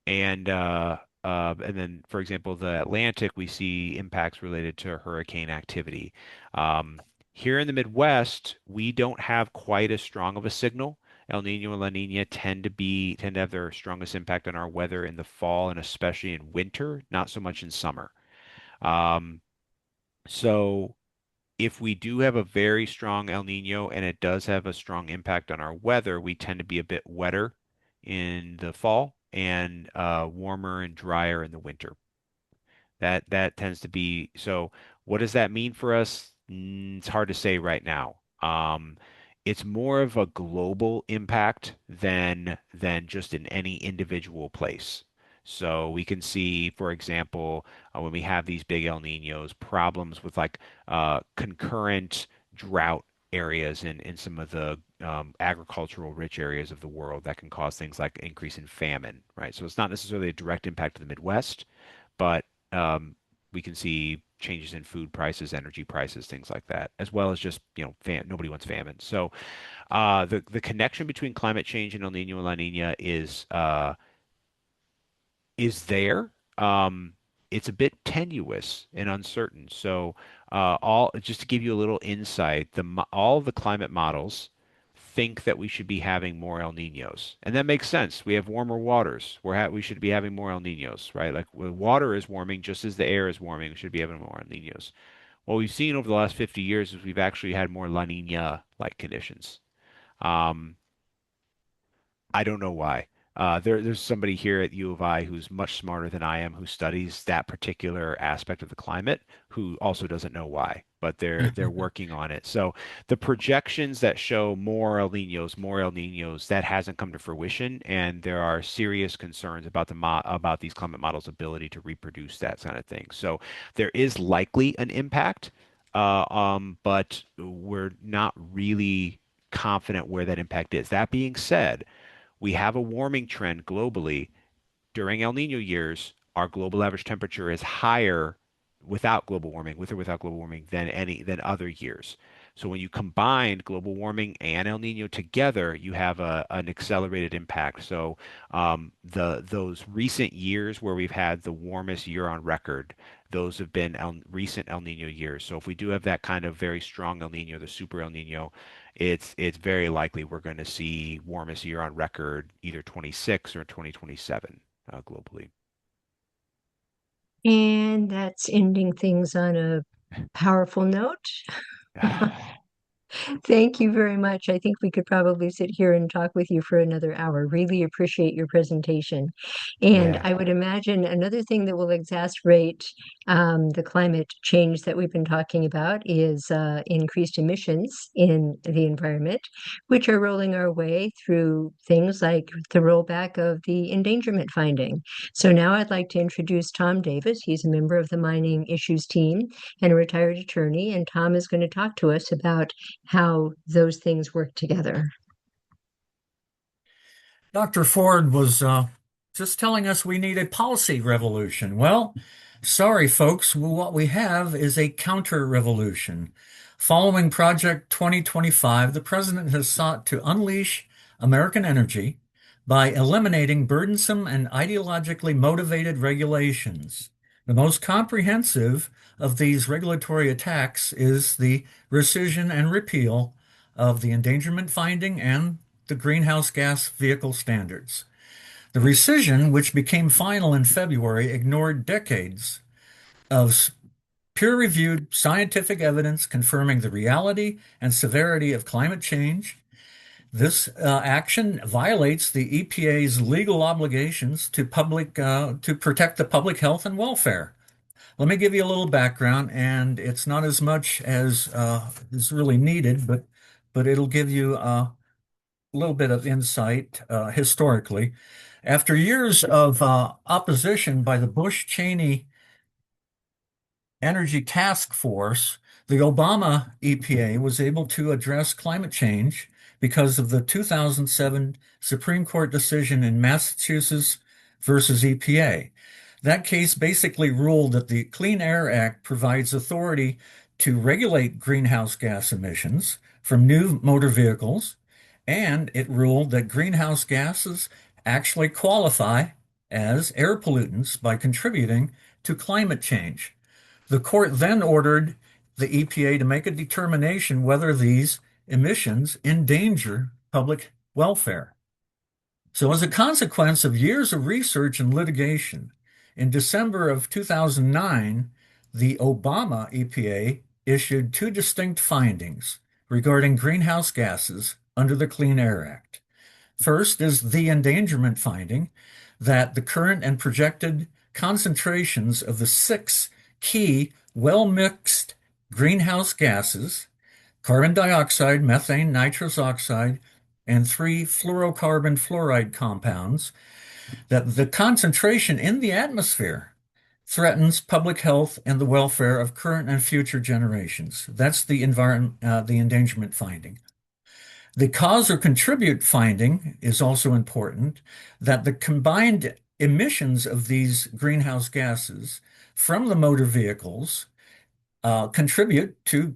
And then, for example, the Atlantic, we see impacts related to hurricane activity. Um, Here in the Midwest, we don't have quite as strong of a signal. El Nino and La Nina tend to have their strongest impact on our weather in the fall and especially in winter, not so much in summer. Um, so if we do have a very strong El Nino and it does have a strong impact on our weather, we tend to be a bit wetter in the fall and warmer and drier in the winter. That tends to be so. What does that mean for us? It's hard to say right now. It's more of a global impact than just in any individual place. So we can see, for example, when we have these big El Niños, problems with like concurrent drought areas in some of the agricultural rich areas of the world that can cause things like increase in famine, right? So it's not necessarily a direct impact to the Midwest, but um, we can see changes in food prices, energy prices, things like that, as well as just, nobody wants famine. So the connection between climate change and El Nino and La Nina is there. it's a bit tenuous and uncertain. So, all just to give you a little insight, all of the climate models think that we should be having more El Niños, and that makes sense. We have warmer waters. We should be having more El Niños, right? Like the water is warming, just as the air is warming. We should be having more El Niños. What we've seen over the last 50 years is we've actually had more La Niña-like conditions. Um, I don't know why. There's somebody here at U of I who's much smarter than I am, who studies that particular aspect of the climate, who also doesn't know why, but they're working on it. So the projections that show more El Niños, that hasn't come to fruition, and there are serious concerns about about these climate models' ability to reproduce that kind of thing. So there is likely an impact, but we're not really confident where that impact is. That being said, we have a warming trend globally. During El Nino years, our global average temperature is higher without global warming, with or without global warming, than other years. So when you combine global warming and El Nino together, you have an accelerated impact. So those recent years where we've had the warmest year on record, those have been recent El Nino years. So if we do have that kind of very strong El Nino, the super El Nino, it's very likely we're going to see warmest year on record, either 26 or 2027 globally. And that's ending things on a powerful note. Thank you very much. I think we could probably sit here and talk with you for another hour. Really appreciate your presentation. And Yeah. I would imagine another thing that will exacerbate the climate change that we've been talking about is increased emissions in the environment, which are rolling our way through things like the rollback of the endangerment finding. So now I'd like to introduce Tom Davis. He's a member of the mining issues team and a retired attorney. And Tom is going to talk to us about how those things work together. Dr. Ford was just telling us we need a policy revolution. Well, sorry, folks. What we have is a counter revolution. Following Project 2025, the president has sought to unleash American energy by eliminating burdensome and ideologically motivated regulations. The most comprehensive of these regulatory attacks is the rescission and repeal of the endangerment finding and the greenhouse gas vehicle standards. The rescission, which became final in February, ignored decades of peer-reviewed scientific evidence confirming the reality and severity of climate change. This action violates the EPA's legal obligations to protect the public health and welfare. Let me give you a little background, and it's not as much as is really needed, but it'll give you little bit of insight historically. After years of opposition by the Bush-Cheney Energy Task Force, the Obama EPA was able to address climate change because of the 2007 Supreme Court decision in Massachusetts versus EPA. That case basically ruled that the Clean Air Act provides authority to regulate greenhouse gas emissions from new motor vehicles, and it ruled that greenhouse gases actually qualify as air pollutants by contributing to climate change. The court then ordered the EPA to make a determination whether these emissions endanger public welfare. So, as a consequence of years of research and litigation, in December of 2009, the Obama EPA issued two distinct findings regarding greenhouse gases under the Clean Air Act. First is the endangerment finding that the current and projected concentrations of the six key well-mixed greenhouse gases, carbon dioxide, methane, nitrous oxide, and three fluorocarbon fluoride compounds, that the concentration in the atmosphere threatens public health and the welfare of current and future generations. That's the endangerment finding. The cause or contribute finding is also important, that the combined emissions of these greenhouse gases from the motor vehicles contribute to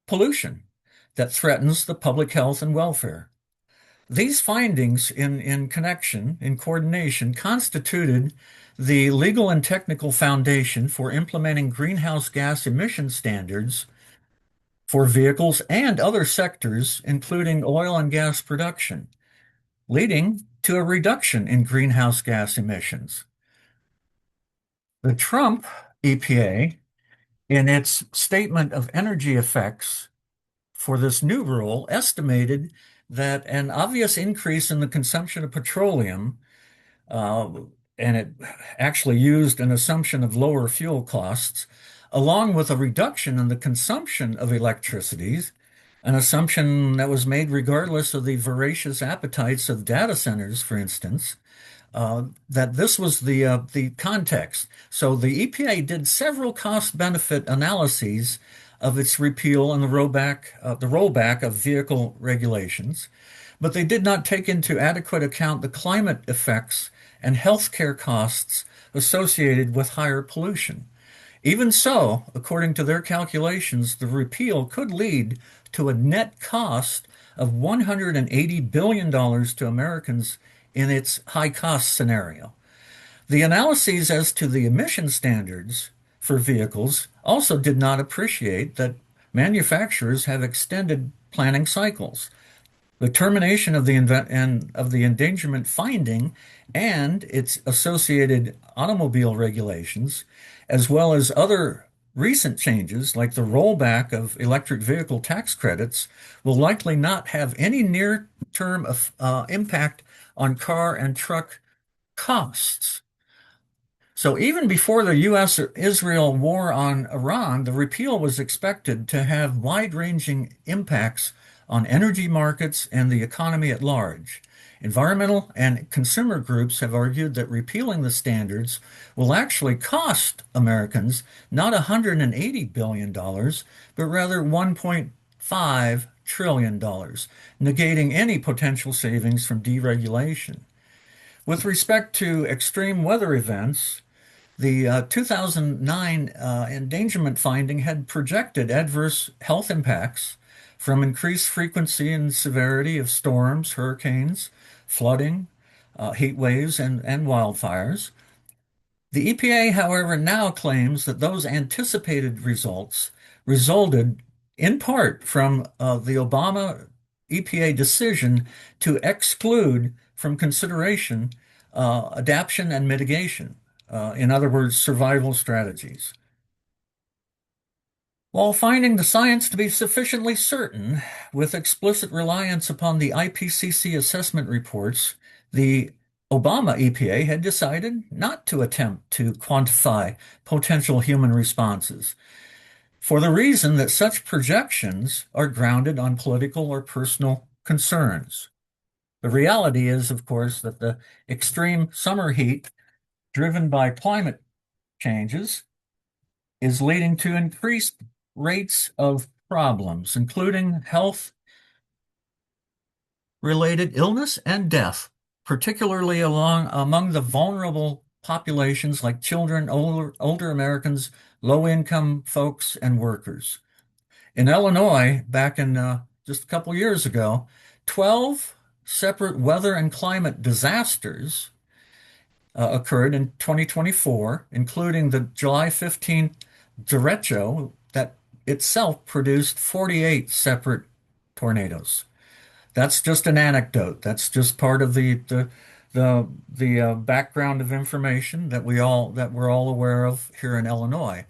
pollution that threatens the public health and welfare. These findings in connection, in coordination, constituted the legal and technical foundation for implementing greenhouse gas emission standards for vehicles and other sectors, including oil and gas production, leading to a reduction in greenhouse gas emissions. The Trump EPA, in its statement of energy effects for this new rule, estimated that an obvious increase in the consumption of petroleum, uh, and it actually used an assumption of lower fuel costs, along with a reduction in the consumption of electricity, an assumption that was made regardless of the voracious appetites of data centers, for instance, that this was the context. So the EPA did several cost-benefit analyses of its repeal and the rollback of vehicle regulations, but they did not take into adequate account the climate effects and healthcare costs associated with higher pollution. Even so, according to their calculations, the repeal could lead to a net cost of $180 billion to Americans in its high cost scenario. The analyses as to the emission standards for vehicles also did not appreciate that manufacturers have extended planning cycles. The termination of the endangerment finding and its associated automobile regulations, as well as other recent changes like the rollback of electric vehicle tax credits, will likely not have any near-term impact on car and truck costs. So even before the U.S.-Israel war on Iran, the repeal was expected to have wide-ranging impacts on energy markets and the economy at large. Environmental and consumer groups have argued that repealing the standards will actually cost Americans not $180 billion, but rather $1.5 trillion, negating any potential savings from deregulation. With respect to extreme weather events, the 2009 endangerment finding had projected adverse health impacts from increased frequency and severity of storms, hurricanes, flooding, heat waves, and wildfires. The EPA, however, now claims that those anticipated results resulted in part from the Obama EPA decision to exclude from consideration adaptation and mitigation. In other words, survival strategies. While finding the science to be sufficiently certain, with explicit reliance upon the IPCC assessment reports, the Obama EPA had decided not to attempt to quantify potential human responses, for the reason that such projections are grounded on political or personal concerns. The reality is, of course, that the extreme summer heat driven by climate changes is leading to increased rates of problems, including health-related illness and death, particularly among the vulnerable populations like children, older Americans, low-income folks, and workers. In Illinois, back in just a couple years ago, 12 separate weather and climate disasters occurred in 2024, including the July 15th derecho that itself produced 48 separate tornadoes. That's just an anecdote. That's just part of the background of information that we're all aware of here in Illinois.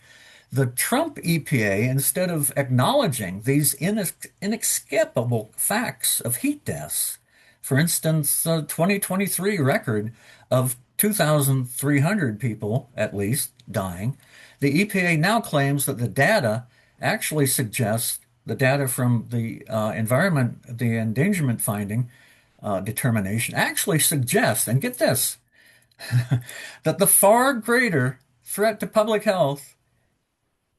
The Trump EPA, instead of acknowledging these inescapable facts of heat deaths, for instance, the 2023 record of 2,300 people, at least, dying, the EPA now claims that the data actually suggests, the data from the the endangerment finding determination actually suggests, and get this, that the far greater threat to public health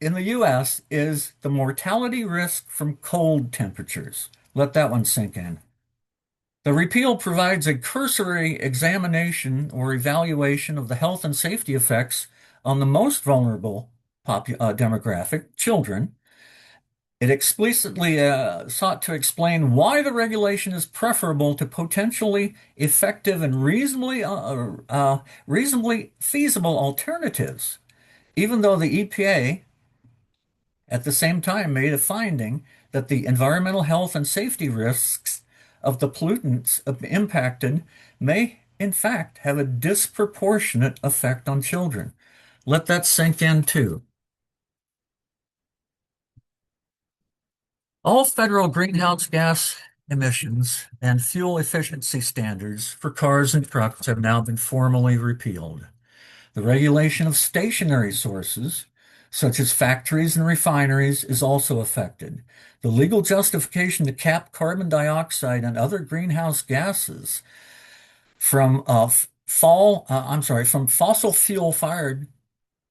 in the U.S. is the mortality risk from cold temperatures. Let that one sink in. The repeal provides a cursory examination or evaluation of the health and safety effects on the most vulnerable demographic, children, It explicitly sought to explain why the regulation is preferable to potentially effective and reasonably feasible alternatives, even though the EPA at the same time made a finding that the environmental health and safety risks of the pollutants impacted may, in fact, have a disproportionate effect on children. Let that sink in too. All federal greenhouse gas emissions and fuel efficiency standards for cars and trucks have now been formally repealed. The regulation of stationary sources, such as factories and refineries, is also affected. The legal justification to cap carbon dioxide and other greenhouse gases from from fossil fuel fired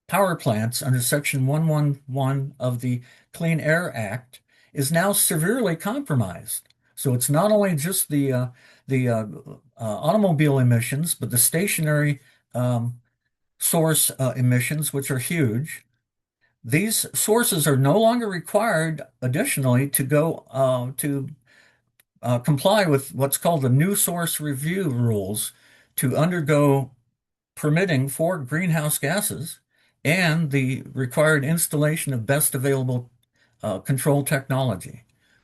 power plants under Section 111 of the Clean Air Act is now severely compromised. So it's not only just the automobile emissions, but the stationary source emissions, which are huge. These sources are no longer required additionally to go to comply with what's called the new source review rules to undergo permitting for greenhouse gases and the required installation of best available control technology.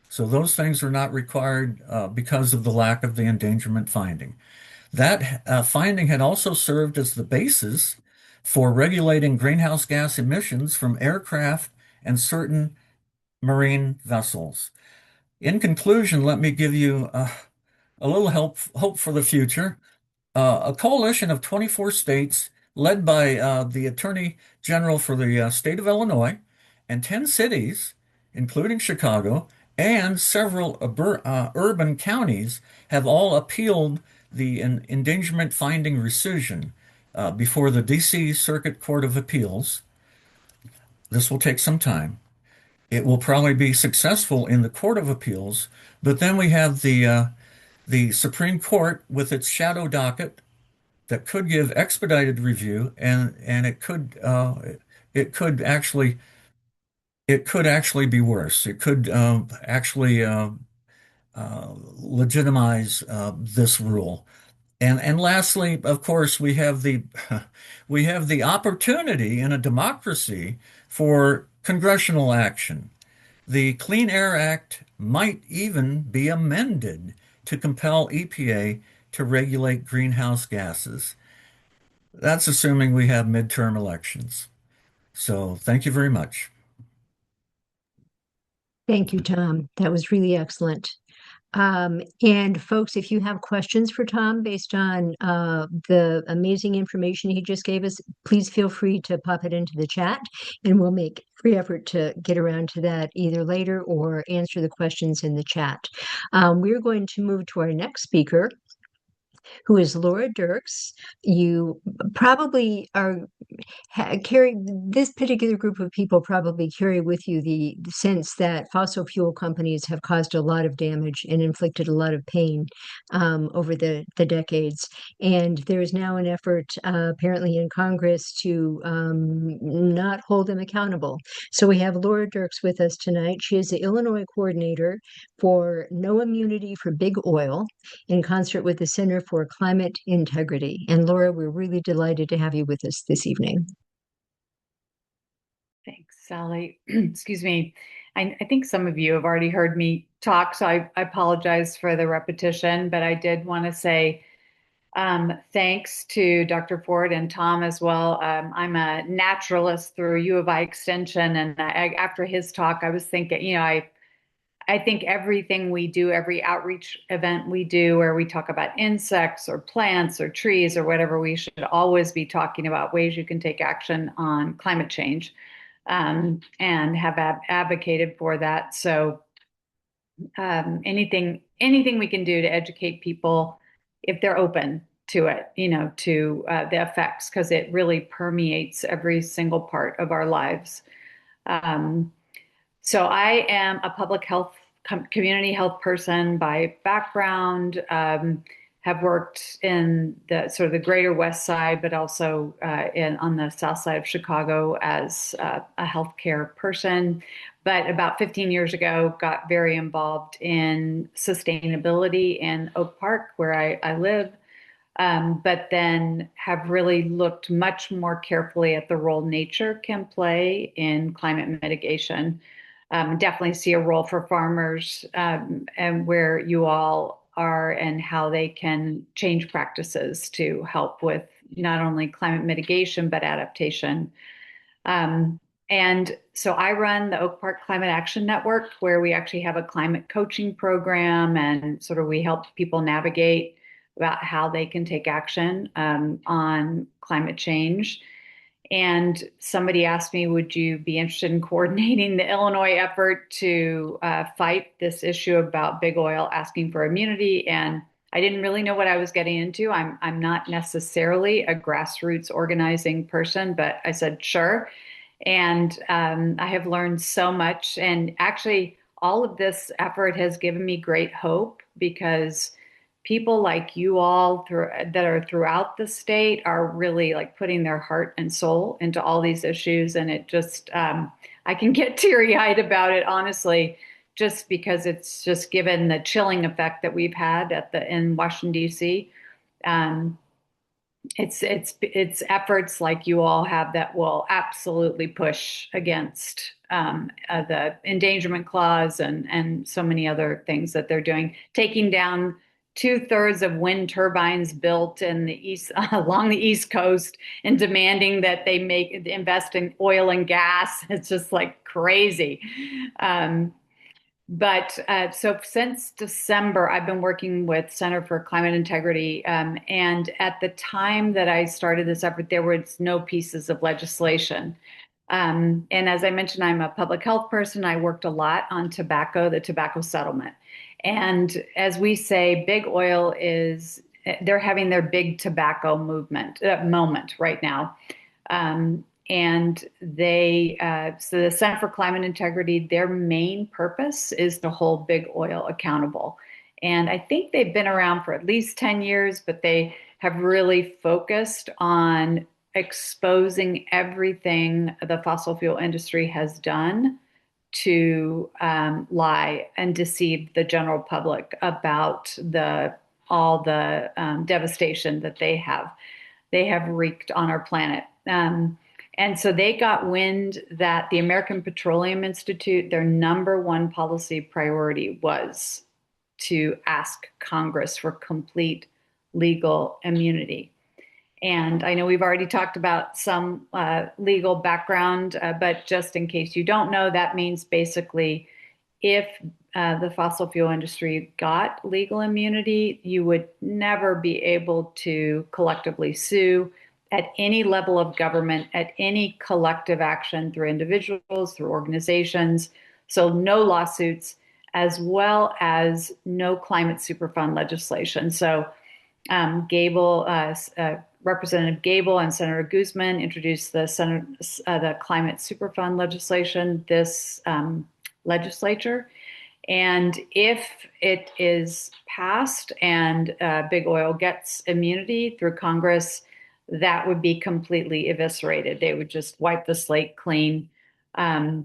So those things are not required because of the lack of the endangerment finding. That finding had also served as the basis for regulating greenhouse gas emissions from aircraft and certain marine vessels. In conclusion, let me give you a little hope for the future. A coalition of 24 states led by the Attorney General for the state of Illinois and 10 cities, including Chicago, and several urban counties have all appealed the endangerment finding rescission before the D.C. Circuit Court of Appeals. This will take some time. It will probably be successful in the Court of Appeals, but then we have the Supreme Court with its shadow docket that could give expedited review, and it could actually be worse. It could actually legitimize this rule. And lastly, of course, we have the we have the opportunity in a democracy for congressional action. The Clean Air Act might even be amended to compel EPA to regulate greenhouse gases. That's assuming we have midterm elections. So thank you very much. Thank you, Tom. That was really excellent. And folks, if you have questions for Tom based on the amazing information he just gave us, please feel free to pop it into the chat, and we'll make every effort to get around to that either later or answer the questions in the chat. We're going to move to our next speaker, who is Laura Dirks. You probably are carry this particular group of people probably carry with you the sense that fossil fuel companies have caused a lot of damage and inflicted a lot of pain over the decades. And there is now an effort, apparently in Congress, to not hold them accountable. So we have Laura Dirks with us tonight. She is the Illinois coordinator for No Immunity for Big Oil, in concert with the Center for Climate Integrity. And Laura, we're really delighted to have you with us this evening. Thanks, Sally. Excuse me. I think some of you have already heard me talk, so I apologize for the repetition, but I did want to say thanks to Dr. Ford and Tom as well. I'm a naturalist through U of I Extension, and after his talk, I was thinking, I think everything we do, every outreach event we do where we talk about insects or plants or trees or whatever, we should always be talking about ways you can take action on climate change. And have advocated for that. So anything we can do to educate people, if they're open to it, to the effects, because it really permeates every single part of our lives. So I am a public health, community health person by background, have have worked in the sort of the greater West Side, but also on the South Side of Chicago as a healthcare person. But about 15 years ago, got very involved in sustainability in Oak Park, where I live. But then have really looked much more carefully at the role nature can play in climate mitigation. Definitely see a role for farmers and where you all are and how they can change practices to help with not only climate mitigation, but adaptation. And so I run the Oak Park Climate Action Network, where we actually have a climate coaching program and sort of we help people navigate about how they can take action on climate change. And somebody asked me, would you be interested in coordinating the Illinois effort to fight this issue about big oil asking for immunity? And I didn't really know what I was getting into. I'm not necessarily a grassroots organizing person, but I said, sure. And I have learned so much. And actually, all of this effort has given me great hope because people like you all that are throughout the state are really like putting their heart and soul into all these issues. And it just, I can get teary-eyed about it, honestly, just because it's just given the chilling effect that we've had in Washington, D.C. It's efforts like you all have that will absolutely push against the endangerment clause and so many other things that they're doing, taking down 2/3 of wind turbines built in the east along the East Coast and demanding that they invest in oil and gas. It's just like crazy. But so since December, I've been working with Center for Climate Integrity. And at the time that I started this effort, there was no pieces of legislation. And as I mentioned, I'm a public health person. I worked a lot on tobacco, the tobacco settlement. And as we say, big oil they're having their big tobacco moment right now. And so the Center for Climate Integrity, their main purpose is to hold big oil accountable. And I think they've been around for at least 10 years, but they have really focused on exposing everything the fossil fuel industry has done to lie and deceive the general public about all the devastation that they have wreaked on our planet. And so they got wind that the American Petroleum Institute, their number one policy priority was to ask Congress for complete legal immunity. And I know we've already talked about some legal background, but just in case you don't know, that means basically if the fossil fuel industry got legal immunity, you would never be able to collectively sue at any level of government, at any collective action through individuals, through organizations. So no lawsuits, as well as no climate superfund legislation. So Representative Gable and Senator Guzman introduced the climate superfund legislation this legislature. And if it is passed and big oil gets immunity through Congress, that would be completely eviscerated. They would just wipe the slate clean. Right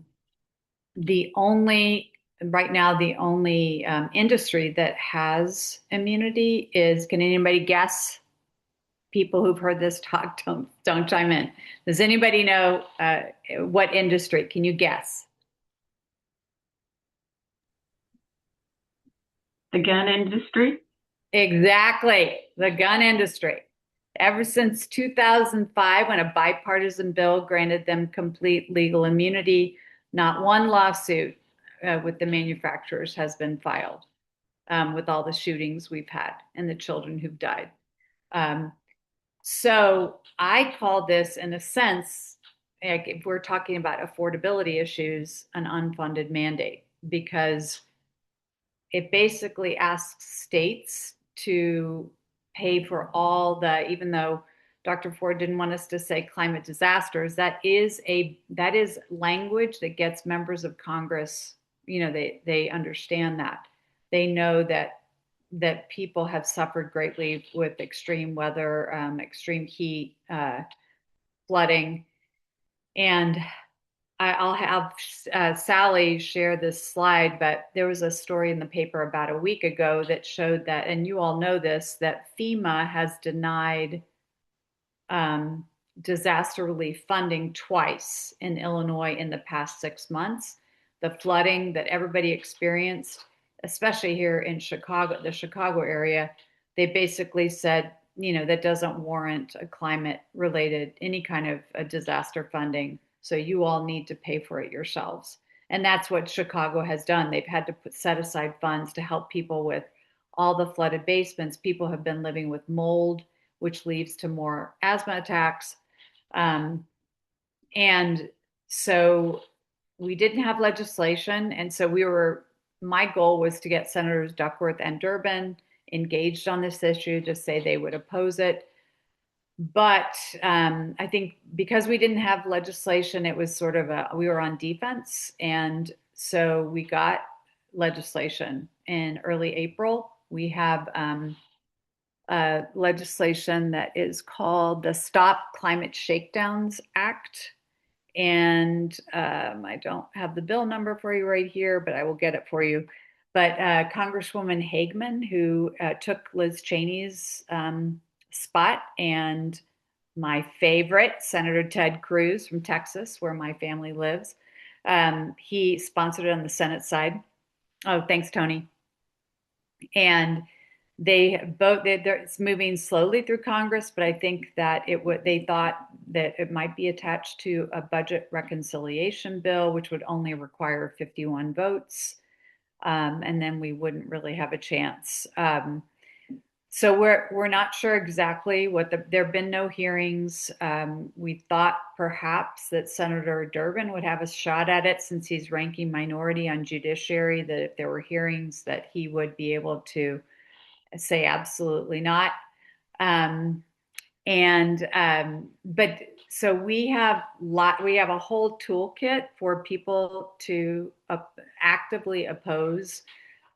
now, the only industry that has immunity is, can anybody guess? People who've heard this talk, don't chime in. Does anybody know what industry? Can you guess? The gun industry? Exactly, the gun industry. Ever since 2005, when a bipartisan bill granted them complete legal immunity, not one lawsuit with the manufacturers has been filed with all the shootings we've had and the children who've died. So I call this, in a sense, like if we're talking about affordability issues, an unfunded mandate, because it basically asks states to pay for all even though Dr. Ford didn't want us to say climate disasters, that is language that gets members of Congress, they understand that. They know that that people have suffered greatly with extreme weather, extreme heat, flooding. And I'll have Sally share this slide, but there was a story in the paper about a week ago that showed that, and you all know this, that FEMA has denied disaster relief funding twice in Illinois in the past 6 months. The flooding that everybody experienced, especially here in Chicago, the Chicago area, they basically said, that doesn't warrant a climate related, any kind of a disaster funding. So you all need to pay for it yourselves. And that's what Chicago has done. They've had to set aside funds to help people with all the flooded basements. People have been living with mold, which leads to more asthma attacks. And so we didn't have legislation. And so my goal was to get Senators Duckworth and Durbin engaged on this issue to say they would oppose it. But I think because we didn't have legislation, it was sort of we were on defense. And so we got legislation in early April. We have legislation that is called the Stop Climate Shakedowns Act. And I don't have the bill number for you right here, but I will get it for you. But Congresswoman Hagman, who took Liz Cheney's spot, and my favorite, Senator Ted Cruz from Texas, where my family lives, he sponsored it on the Senate side. Oh, thanks, Tony. And it's moving slowly through Congress, but I think that they thought that it might be attached to a budget reconciliation bill, which would only require 51 votes. And then we wouldn't really have a chance. So we're not sure exactly there have been no hearings. We thought perhaps that Senator Durbin would have a shot at it since he's ranking minority on judiciary, that if there were hearings that he would be able to say absolutely not. But so we have a whole toolkit for people to actively oppose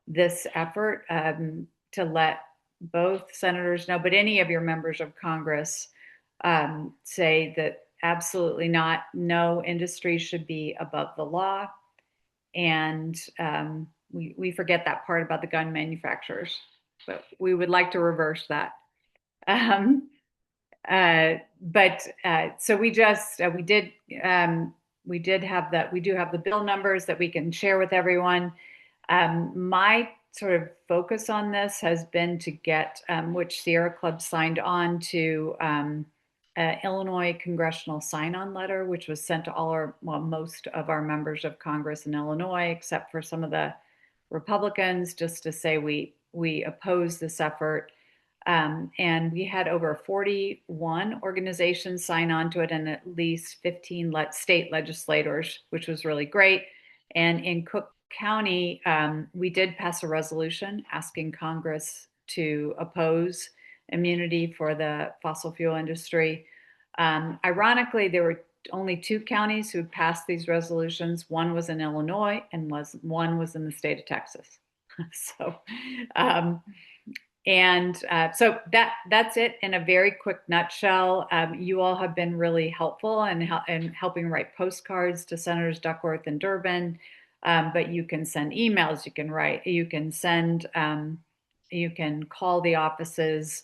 this effort, to let both senators know, but any of your members of Congress say that absolutely not, no industry should be above the law. And we forget that part about the gun manufacturers, but we would like to reverse that. So we do have the bill numbers that we can share with everyone. My sort of focus on this has been to get, which Sierra Club signed on to, Illinois congressional sign-on letter, which was sent to most of our members of Congress in Illinois, except for some of the Republicans, just to say we oppose this effort. And we had over 41 organizations sign on to it, and at least 15 state legislators, which was really great. And in Cook County, we did pass a resolution asking Congress to oppose immunity for the fossil fuel industry. Ironically, there were only 2 counties who passed these resolutions. One was in Illinois, and one was in the state of Texas. So that's it in a very quick nutshell. You all have been really helpful in helping write postcards to Senators Duckworth and Durbin. But you can send emails, you can write, you can send, you can call the offices.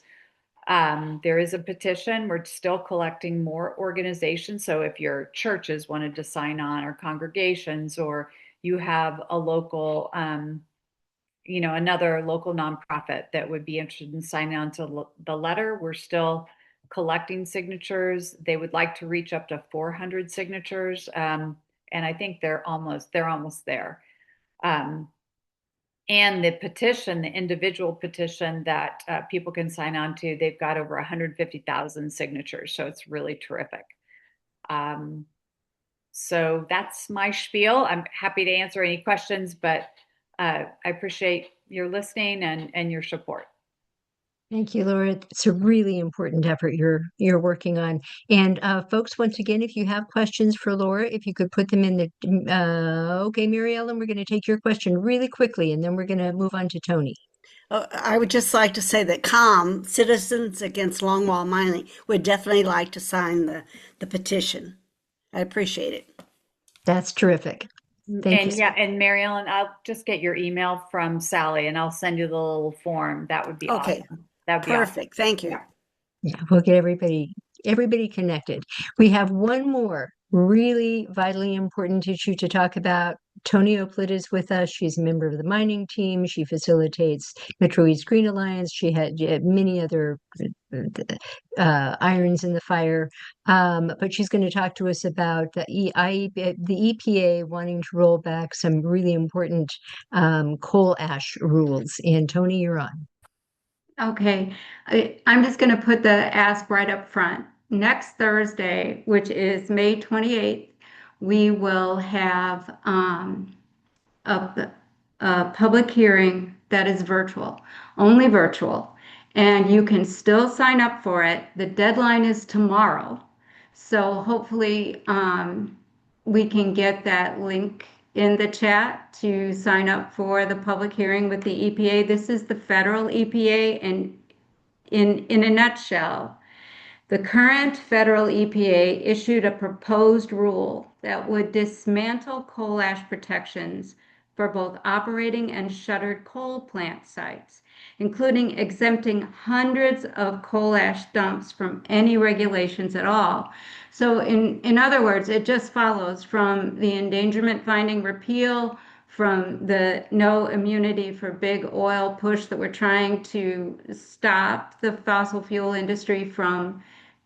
There is a petition. We're still collecting more organizations. So if your churches wanted to sign on, or congregations, or you have a local, another local nonprofit that would be interested in signing on to the letter, we're still collecting signatures. They would like to reach up to 400 signatures. And I think they're almost there. And the petition, the individual petition that people can sign on to, they've got over 150,000 signatures. So it's really terrific. So that's my spiel. I'm happy to answer any questions, but I appreciate your listening and your support. Thank you, Laura. It's a really important effort you're working on. And folks, once again, if you have questions for Laura, if you could put them in okay, Mary Ellen, we're going to take your question really quickly, and then we're going to move on to Tony. I would just like to say that CALM, Citizens Against Longwall Mining, would definitely like to sign the petition. I appreciate it. That's terrific. Thank you. And yeah, and Mary Ellen, I'll just get your email from Sally and I'll send you the little form. That would be Okay, awesome. That would be awesome. perfect. Thank you. Yeah. Yeah, we'll get everybody connected. We have one more really vitally important issue to talk about. Tony Oplet is with us. She's a member of the mining team. She facilitates Metro East Green Alliance. She had many other irons in the fire. But she's going to talk to us about the EPA wanting to roll back some really important coal ash rules. And Tony, you're on. Okay, I'm just going to put the ask right up front. Next Thursday, which is May 28th, we will have a public hearing that is virtual, only virtual, and you can still sign up for it. The deadline is tomorrow, so hopefully we can get that link in the chat to sign up for the public hearing with the EPA. This is the federal EPA, and in a nutshell, the current federal EPA issued a proposed rule that would dismantle coal ash protections for both operating and shuttered coal plant sites, including exempting hundreds of coal ash dumps from any regulations at all. So in other words, it just follows from the endangerment finding repeal, from the no immunity for big oil push that we're trying to stop the fossil fuel industry from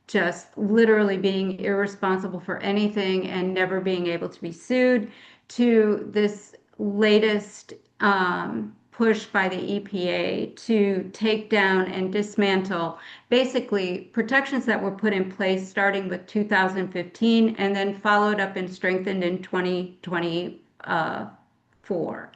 just literally being irresponsible for anything and never being able to be sued, to this latest push by the EPA to take down and dismantle basically protections that were put in place starting with 2015 and then followed up and strengthened in 2024.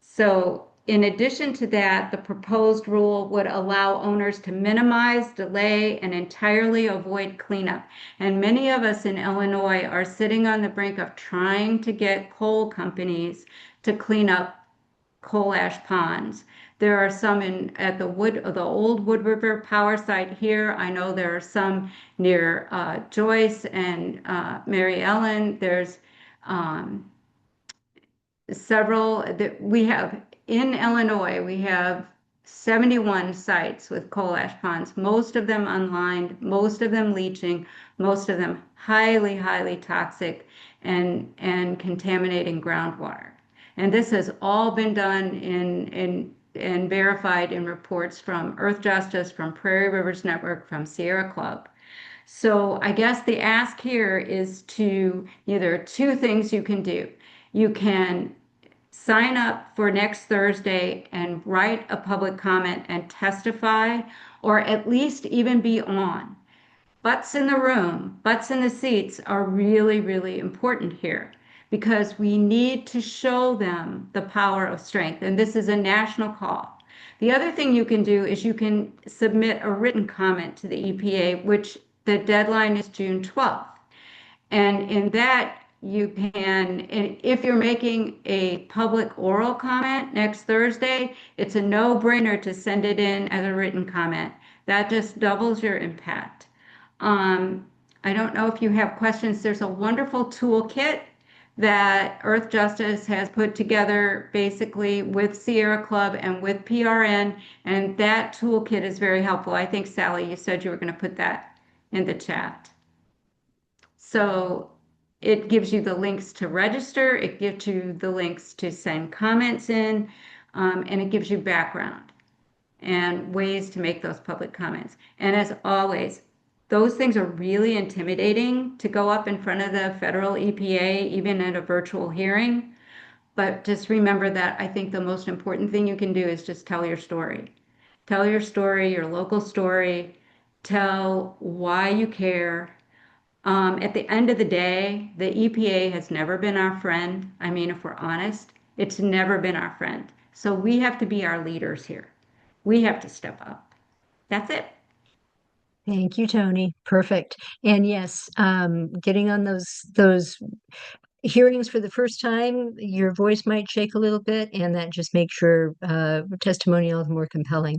So in addition to that, the proposed rule would allow owners to minimize, delay, and entirely avoid cleanup. And many of us in Illinois are sitting on the brink of trying to get coal companies to clean up coal ash ponds. There are some at the old Wood River power site here. I know there are some near Joyce and Mary Ellen. There's several that we have in Illinois. We have 71 sites with coal ash ponds, most of them unlined, most of them leaching, most of them highly, highly toxic and contaminating groundwater. And this has all been done and verified in reports from Earth Justice, from Prairie Rivers Network, from Sierra Club. So I guess the ask here is to either two things you can do. You can sign up for next Thursday and write a public comment and testify, or at least even be on. Butts in the room, butts in the seats are really, really important here because we need to show them the power of strength. And this is a national call. The other thing you can do is you can submit a written comment to the EPA, which the deadline is June 12th. And in that, you can, if you're making a public oral comment next Thursday, it's a no-brainer to send it in as a written comment. That just doubles your impact. I don't know if you have questions. There's a wonderful toolkit that Earth Justice has put together basically with Sierra Club and with PRN, and that toolkit is very helpful. I think, Sally, you said you were going to put that in the chat. So it gives you the links to register, it gives you the links to send comments in, and it gives you background and ways to make those public comments. And as always, those things are really intimidating to go up in front of the federal EPA, even at a virtual hearing. But just remember that I think the most important thing you can do is just tell your story. Tell your story, your local story, tell why you care. At the end of the day, the EPA has never been our friend. I mean, if we're honest, it's never been our friend. So we have to be our leaders here. We have to step up. That's it. Thank you, Tony. Perfect. And yes, getting on those hearings for the first time, your voice might shake a little bit, and that just makes your testimony all the more compelling.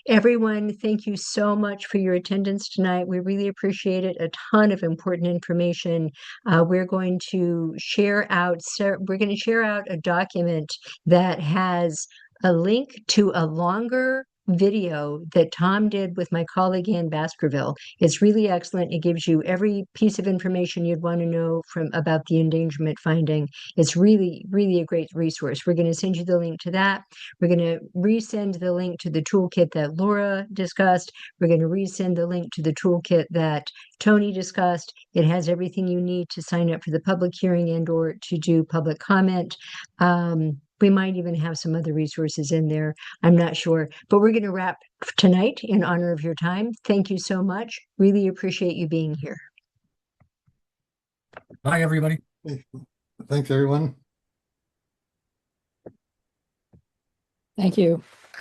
Everyone, thank you so much for your attendance tonight. We really appreciate it. A ton of important information. We're going to share out a document that has a link to a longer video that Tom did with my colleague Ann Baskerville. It's really excellent. It gives you every piece of information you'd want to know about the endangerment finding. It's really, really a great resource. We're going to send you the link to that. We're going to resend the link to the toolkit that Laura discussed. We're going to resend the link to the toolkit that Tony discussed. It has everything you need to sign up for the public hearing and/or to do public comment. We might even have some other resources in there. I'm not sure, but we're going to wrap tonight in honor of your time. Thank you so much. Really appreciate you being here. Bye, everybody. Thanks, everyone. Thank you.